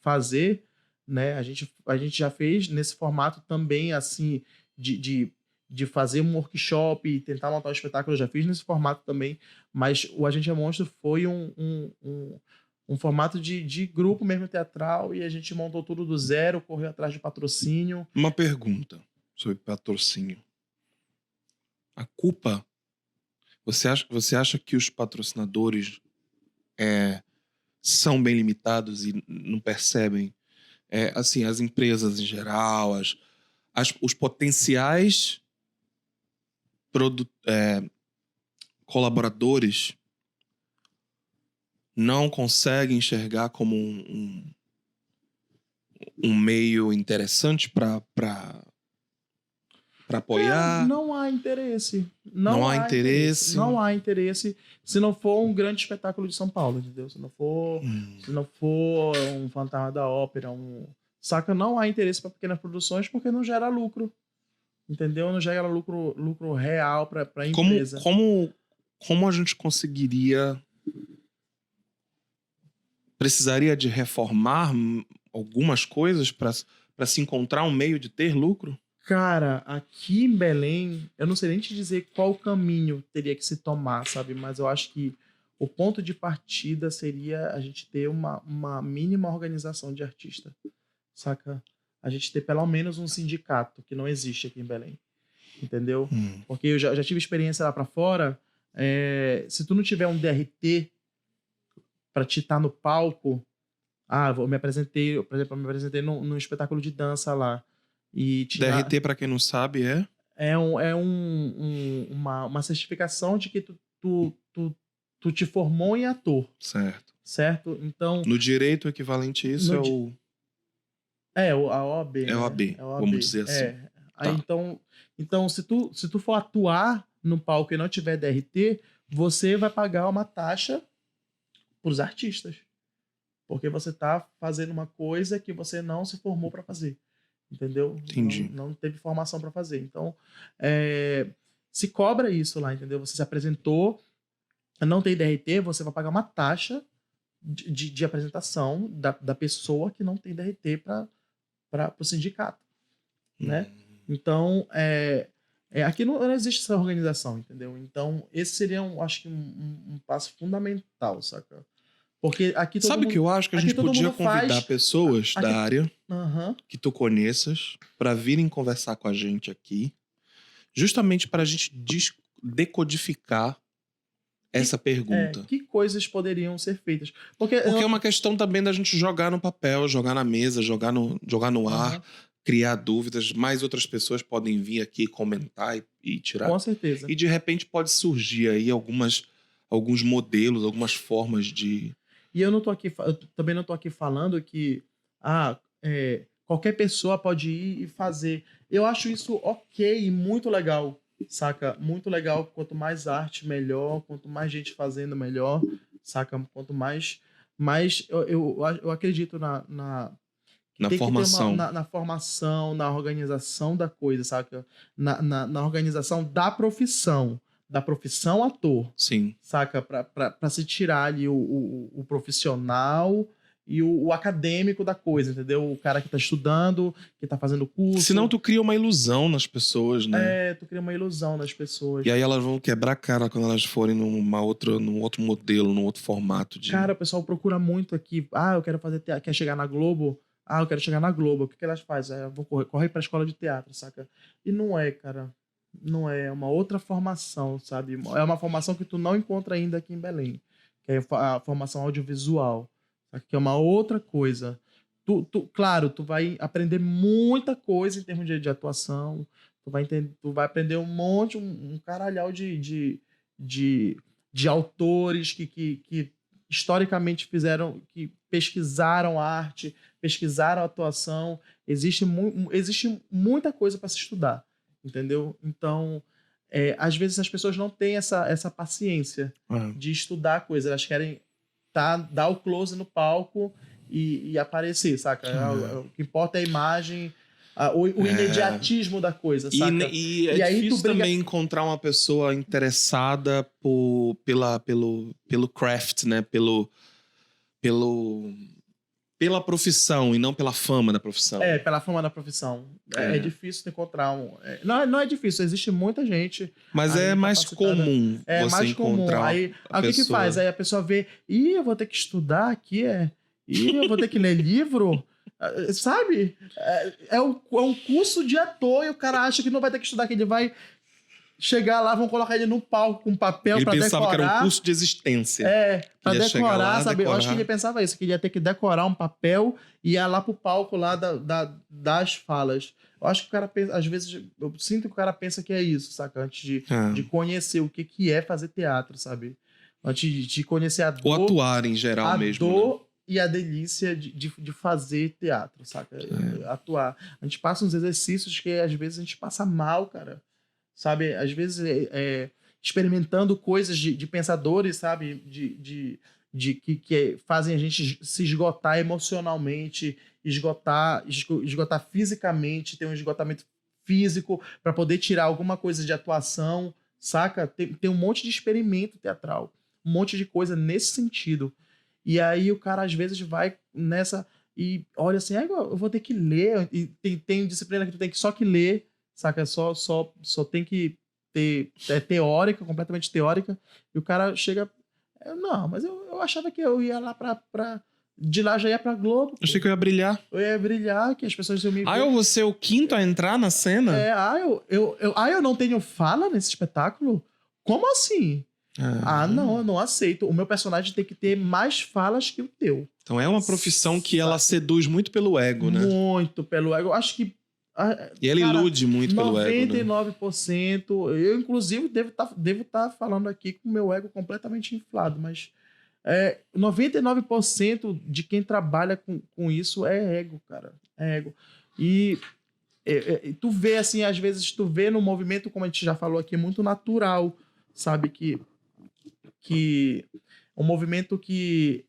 fazer, né? A gente já fez nesse formato também, assim, de fazer um workshop e tentar montar um espetáculo, eu já fiz nesse formato também, mas o A Gente é Monstro foi um formato de grupo mesmo teatral, e a gente montou tudo do zero, correu atrás de patrocínio. Uma pergunta sobre patrocínio. A culpa... Você acha que os patrocinadores são bem limitados e não percebem? Assim, as empresas em geral, os potenciais colaboradores não conseguem enxergar como um meio interessante para apoiar? Não há interesse. Não há interesse. Não há interesse se não for um grande espetáculo de São Paulo, entendeu? Se não for um Fantasma da Ópera, saca? Não há interesse para pequenas produções porque não gera lucro. Entendeu? Não gera lucro real para a empresa. Como a gente conseguiria... Precisaria de reformar algumas coisas para se encontrar um meio de ter lucro? Cara, aqui em Belém, eu não sei nem te dizer qual caminho teria que se tomar, sabe? Mas eu acho que o ponto de partida seria a gente ter uma mínima organização de artista, saca? A gente ter pelo menos um sindicato, que não existe aqui em Belém, entendeu? Porque eu já tive experiência lá pra fora, se tu não tiver um DRT pra te estar no palco, eu me apresentei num espetáculo de dança lá, e DRT, para quem não sabe, uma certificação de que tu te formou em ator. Certo? Então... No direito, o equivalente a isso a OAB. É a OAB, vamos dizer assim. Aí, então se tu for atuar no palco e não tiver DRT, você vai pagar uma taxa pros artistas. Porque você tá fazendo uma coisa que você não se formou para fazer. Entendeu? Entendi. Não teve formação para fazer. Então, se cobra isso lá, entendeu? Você se apresentou, não tem DRT, você vai pagar uma taxa de apresentação da pessoa que não tem DRT para o sindicato, né? Então, aqui não existe essa organização, entendeu? Então, esse seria, acho que, um passo fundamental, saca? Porque aqui todo Sabe mundo, que eu acho que a gente podia convidar pessoas da área que tu conheças para virem conversar com a gente aqui, justamente para a gente decodificar essa pergunta. Que coisas poderiam ser feitas? Porque é uma questão também da gente jogar no papel, jogar na mesa, jogar no ar, criar dúvidas. Mais outras pessoas podem vir aqui comentar e tirar. Com certeza. E de repente pode surgir aí alguns modelos, algumas formas de... E eu também não tô aqui falando que qualquer pessoa pode ir e fazer. Eu acho isso ok, muito legal, saca? Muito legal. Quanto mais arte, melhor. Quanto mais gente fazendo, melhor, saca? Quanto mais eu acredito na formação. Na formação, na organização da coisa, saca? Na organização da profissão ator. Sim. Saca? Pra se tirar ali o profissional e o acadêmico da coisa, entendeu? O cara que tá estudando, que tá fazendo curso. Senão tu cria uma ilusão nas pessoas, né? Tu cria uma ilusão nas pessoas. E aí elas vão quebrar a cara quando elas forem num outro modelo, num outro formato de... Cara, o pessoal procura muito aqui. Eu quero fazer teatro, quer chegar na Globo? Eu quero chegar na Globo. O que elas fazem? Eu vou correr pra escola de teatro, saca? E não cara. Não é uma outra formação, sabe? É uma formação que tu não encontra ainda aqui em Belém, que é a formação audiovisual, que é uma outra coisa. Claro, tu vai aprender muita coisa em termos de atuação, tu vai aprender um caralhau de autores que historicamente que pesquisaram arte, pesquisaram atuação. Existe muita coisa para se estudar. Entendeu? Então, às vezes as pessoas não têm essa paciência de estudar a coisa. Elas querem dar o close no palco e aparecer, saca? O que importa é a imagem, o imediatismo da coisa, saca? E é aí difícil também encontrar uma pessoa interessada pelo craft, né? Pelo pela profissão e não pela fama da profissão. Pela fama da profissão. É difícil de encontrar não é difícil, existe muita gente. Mas é mais comum você mais encontrar comum. Aí, o que faz? Aí a pessoa vê, eu vou ter que estudar aqui, eu vou ter que ler livro, sabe? É um curso de ator e o cara acha que não vai ter que estudar, que ele vai chegar lá, vão colocar ele no palco com papel pra decorar. Ele pensava que era um curso de existência. Pra decorar, sabe? Eu acho que ele pensava isso, que ele ia ter que decorar um papel e ia lá pro palco lá das falas. Eu acho que o cara pensa, às vezes, eu sinto que o cara pensa que é isso, saca? Antes de conhecer o que é fazer teatro, sabe? Antes de conhecer a dor... Ou atuar em geral mesmo. A dor e a delícia de fazer teatro, saca? Atuar. A gente passa uns exercícios que às vezes a gente passa mal, cara. Sabe? Às vezes experimentando coisas de pensadores, sabe? Que fazem a gente se esgotar emocionalmente, esgotar fisicamente, ter um esgotamento físico para poder tirar alguma coisa de atuação, saca? Tem um monte de experimento teatral, um monte de coisa nesse sentido. E aí o cara às vezes vai nessa e olha assim, eu vou ter que ler, e tem disciplina que tu tem que só que ler, saca? Só tem que ter... É teórica, completamente teórica. E o cara chega... Não, mas eu achava que eu ia lá pra... De lá já ia pra Globo. Eu achei que eu ia brilhar. Eu ia brilhar, que as pessoas iam me ver. Eu vou ser o quinto a entrar na cena? Eu não tenho fala nesse espetáculo? Como assim? Não, eu não aceito. O meu personagem tem que ter mais falas que o teu. Então é uma profissão que ela seduz muito pelo ego, né? Muito pelo ego. Eu acho que... E ela ilude muito pelo ego, né? 99%. Eu, inclusive, devo estar falando aqui com o meu ego completamente inflado, mas 99% de quem trabalha com isso é ego, cara. É ego. E tu vê, assim, às vezes, tu vê no movimento, como a gente já falou aqui, muito natural, sabe? Que um movimento que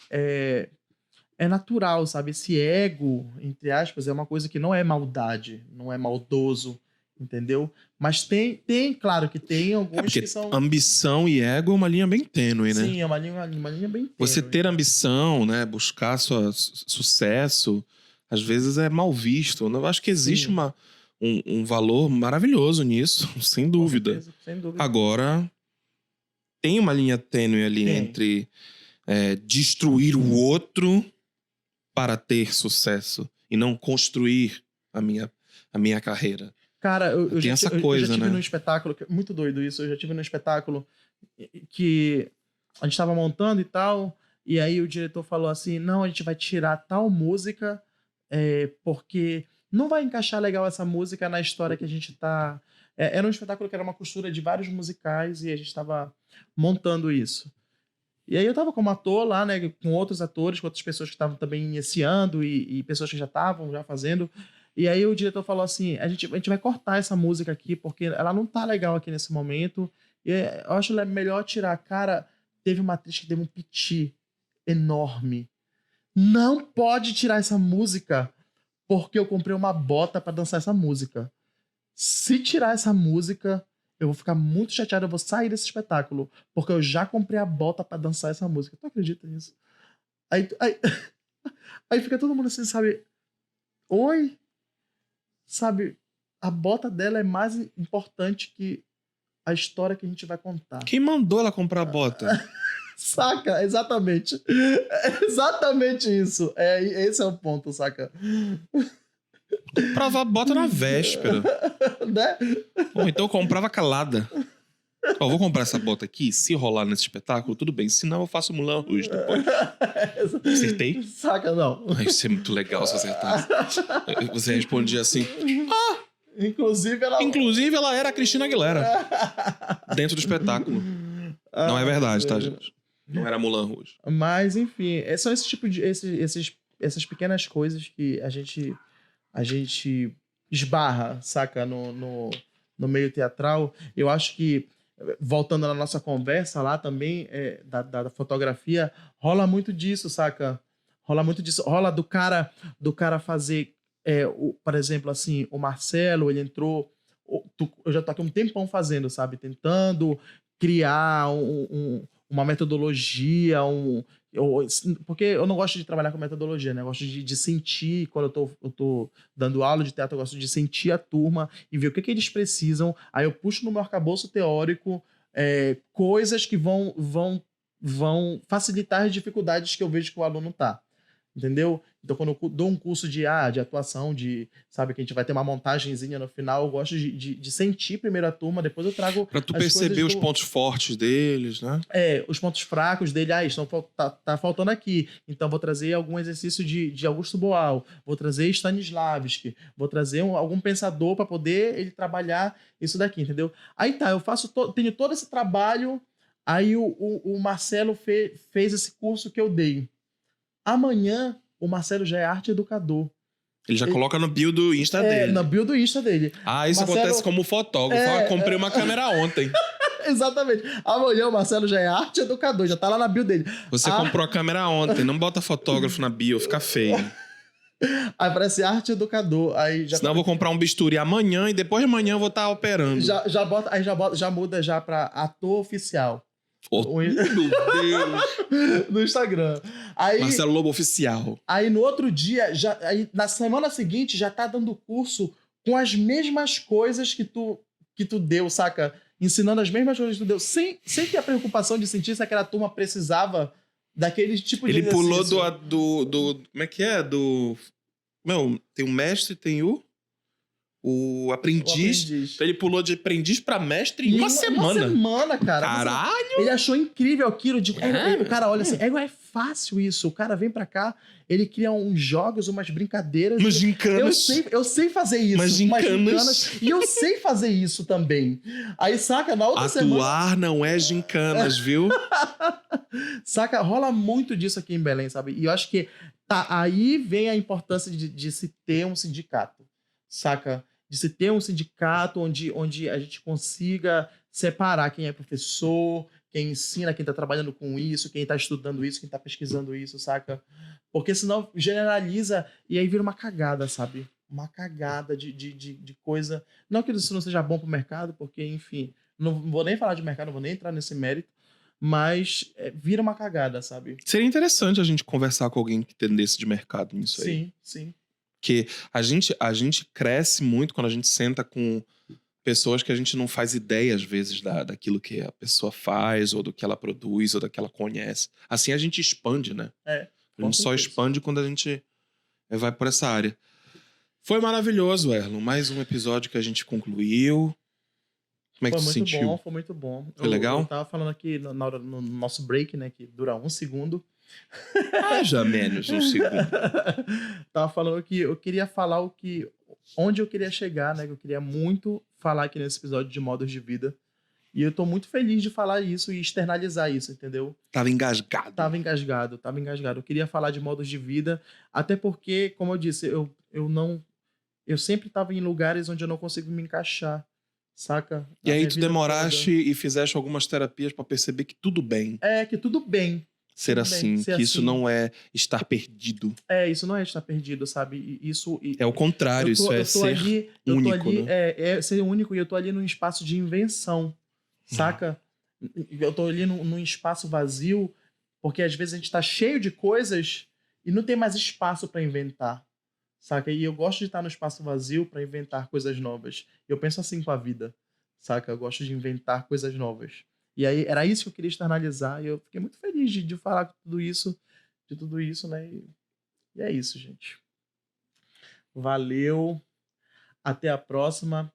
é natural, sabe? Esse ego, entre aspas, é uma coisa que não é maldade, não é maldoso, entendeu? Mas tem claro que tem alguns que são... Ambição e ego é uma linha bem tênue, né? Sim, é uma linha bem tênue. Você ter ambição, né? Buscar sucesso, às vezes é mal visto. Eu acho que existe um valor maravilhoso nisso, sem dúvida. Com certeza, sem dúvida. Agora, tem uma linha tênue ali entre destruir o outro para ter sucesso e não construir a minha carreira. Cara, eu já tive né? num espetáculo, muito doido isso, eu já tive num espetáculo que a gente tava montando e tal, e aí o diretor falou assim, não, a gente vai tirar tal música porque não vai encaixar legal essa música na história que a gente tá... Era um espetáculo que era uma costura de vários musicais e a gente tava montando isso. E aí eu tava como ator lá, né, com outros atores, com outras pessoas que estavam também iniciando e pessoas que já estavam fazendo. E aí o diretor falou assim, a gente vai cortar essa música aqui porque ela não tá legal aqui nesse momento. E eu acho melhor tirar. Cara, teve uma atriz que teve um piti enorme. Não pode tirar essa música porque eu comprei uma bota pra dançar essa música. Se tirar essa música... eu vou ficar muito chateado, eu vou sair desse espetáculo, porque eu já comprei a bota pra dançar essa música. Tu acredita nisso? Aí fica todo mundo assim, sabe? Oi? Sabe? A bota dela é mais importante que a história que a gente vai contar. Quem mandou ela comprar a bota? Saca? Exatamente. Exatamente isso. Esse é o ponto, saca? Comprava a bota na véspera. Né? Ou então eu comprava calada. Vou comprar essa bota aqui, se rolar nesse espetáculo, tudo bem. Se não, eu faço Moulin Rouge depois. Acertei? Saca, não. Isso é muito legal se acertasse. Você respondia assim... Inclusive ela era a Cristina Aguilera. Dentro do espetáculo. Não é verdade, tá, gente? Não era Moulin Rouge. Mas, enfim, são esse tipo de... essas pequenas coisas que a gente esbarra, saca, no meio teatral. Eu acho que, voltando na nossa conversa lá também, da fotografia, rola muito disso, saca? Rola muito disso. Rola do cara fazer, por exemplo, assim, o Marcelo, ele entrou... eu já tô aqui um tempão fazendo, sabe? Tentando criar uma metodologia, porque eu não gosto de trabalhar com metodologia, né? Eu gosto de sentir, quando eu tô dando aula de teatro, eu gosto de sentir a turma e ver o que eles precisam. Aí eu puxo no meu arcabouço teórico coisas que vão facilitar as dificuldades que eu vejo que o aluno tá. Entendeu? Então, quando eu dou um curso de atuação, sabe, que a gente vai ter uma montagenzinha no final, eu gosto de sentir primeiro a turma, depois eu trago Pra tu perceber os pontos fortes deles, né? os pontos fracos dele. Tá faltando aqui. Então, vou trazer algum exercício de Augusto Boal, vou trazer Stanislavski, vou trazer algum pensador para poder ele trabalhar isso daqui, entendeu? Aí tá, eu tenho todo esse trabalho, aí o Marcelo fez esse curso que eu dei. Amanhã, o Marcelo já é arte educador. Ele já coloca no bio do Insta dele. Na bio do Insta dele. Isso Marcelo... acontece como fotógrafo. Comprei uma câmera ontem. Exatamente. Amanhã o Marcelo já é arte educador, já tá lá na bio dele. Você comprou a câmera ontem, não bota fotógrafo na bio, fica feio. Aí aparece arte educador. Senão eu vou comprar um bisturi amanhã e depois de amanhã eu vou estar operando. Já muda já pra ator oficial. Meu Deus! No Instagram. Marcelo Lobo Oficial. Aí no outro dia, na semana seguinte, já tá dando curso com as mesmas coisas que tu deu, saca? Ensinando as mesmas coisas que tu deu, sem ter a preocupação de sentir se aquela turma precisava daquele tipo de exercício. Ele pulou do como é que é? Meu, tem o mestre, tem o aprendiz. Então ele pulou de aprendiz pra mestre em uma semana. Uma semana, cara. Caralho! Ele achou incrível aquilo. O cara olha assim, é fácil isso. O cara vem pra cá, ele cria uns jogos, umas brincadeiras. Umas gincanas. Eu sei fazer isso. Umas gincanas. E eu sei fazer isso também. Aí, saca, na outra semana... Atuar não é gincanas, viu? Saca, rola muito disso aqui em Belém, sabe? E eu acho que aí vem a importância de se ter um sindicato. Saca? De se ter um sindicato onde a gente consiga separar quem é professor, quem ensina, quem tá trabalhando com isso, quem tá estudando isso, quem tá pesquisando isso, saca? Porque senão generaliza e aí vira uma cagada, sabe? Uma cagada de coisa... Não que isso não seja bom pro mercado, porque, enfim, não vou nem falar de mercado, não vou nem entrar nesse mérito, mas vira uma cagada, sabe? Seria interessante a gente conversar com alguém que entendesse de mercado nisso aí. Sim. Porque a gente cresce muito quando a gente senta com pessoas que a gente não faz ideia, às vezes, daquilo que a pessoa faz, ou do que ela produz, ou do que ela conhece. Assim a gente expande, né? A gente só expande quando a gente vai por essa área. Foi maravilhoso, Erlon. Mais um episódio que a gente concluiu. Como é que tu sentiu? Foi muito bom. Foi legal? Eu tava falando aqui no nosso break, né? Que dura 1 segundo. Já menos 1 segundo. Tava falando que eu queria falar onde eu queria chegar, né? Que eu queria muito falar aqui nesse episódio de modos de vida. E eu tô muito feliz de falar isso e externalizar isso, entendeu? Tava engasgado. Tava engasgado. Eu queria falar de modos de vida, até porque, como eu disse, eu sempre tava em lugares onde eu não consigo me encaixar, saca? E aí tu demoraste e fizeste algumas terapias pra perceber que tudo bem. Que tudo bem. Ser assim, que isso não é estar perdido. Isso não é estar perdido, sabe? É o contrário, isso é ser único, né? É ser único, e eu tô ali num espaço de invenção, saca? Eu tô ali num espaço vazio, porque às vezes a gente tá cheio de coisas e não tem mais espaço pra inventar, saca? E eu gosto de estar no espaço vazio pra inventar coisas novas. Eu penso assim com a vida, saca? Eu gosto de inventar coisas novas. E aí, era isso que eu queria externalizar. E eu fiquei muito feliz de falar de tudo isso, né? E é isso, gente. Valeu. Até a próxima.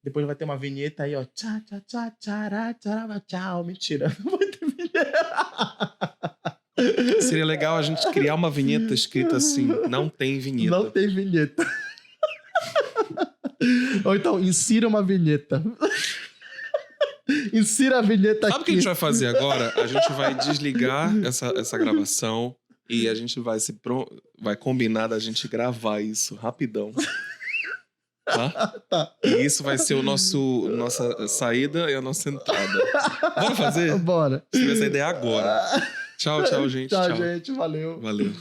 Depois vai ter uma vinheta aí, ó. Tchá, tchá, tchá, tchá, tchá, tchau. Mentira. Não vai ter vinheta. Seria legal a gente criar uma vinheta escrita assim: não tem vinheta. Não tem vinheta. Ou então, insira uma vinheta. Insira a vinheta aqui. Sabe o que a gente vai fazer agora? A gente vai desligar essa gravação e a gente vai combinar da gente gravar isso rapidão. Tá? E isso vai ser nossa saída e a nossa entrada. Bora fazer? Bora. Tive essa ideia agora. Tchau, gente. Tchau, gente. Valeu. Valeu.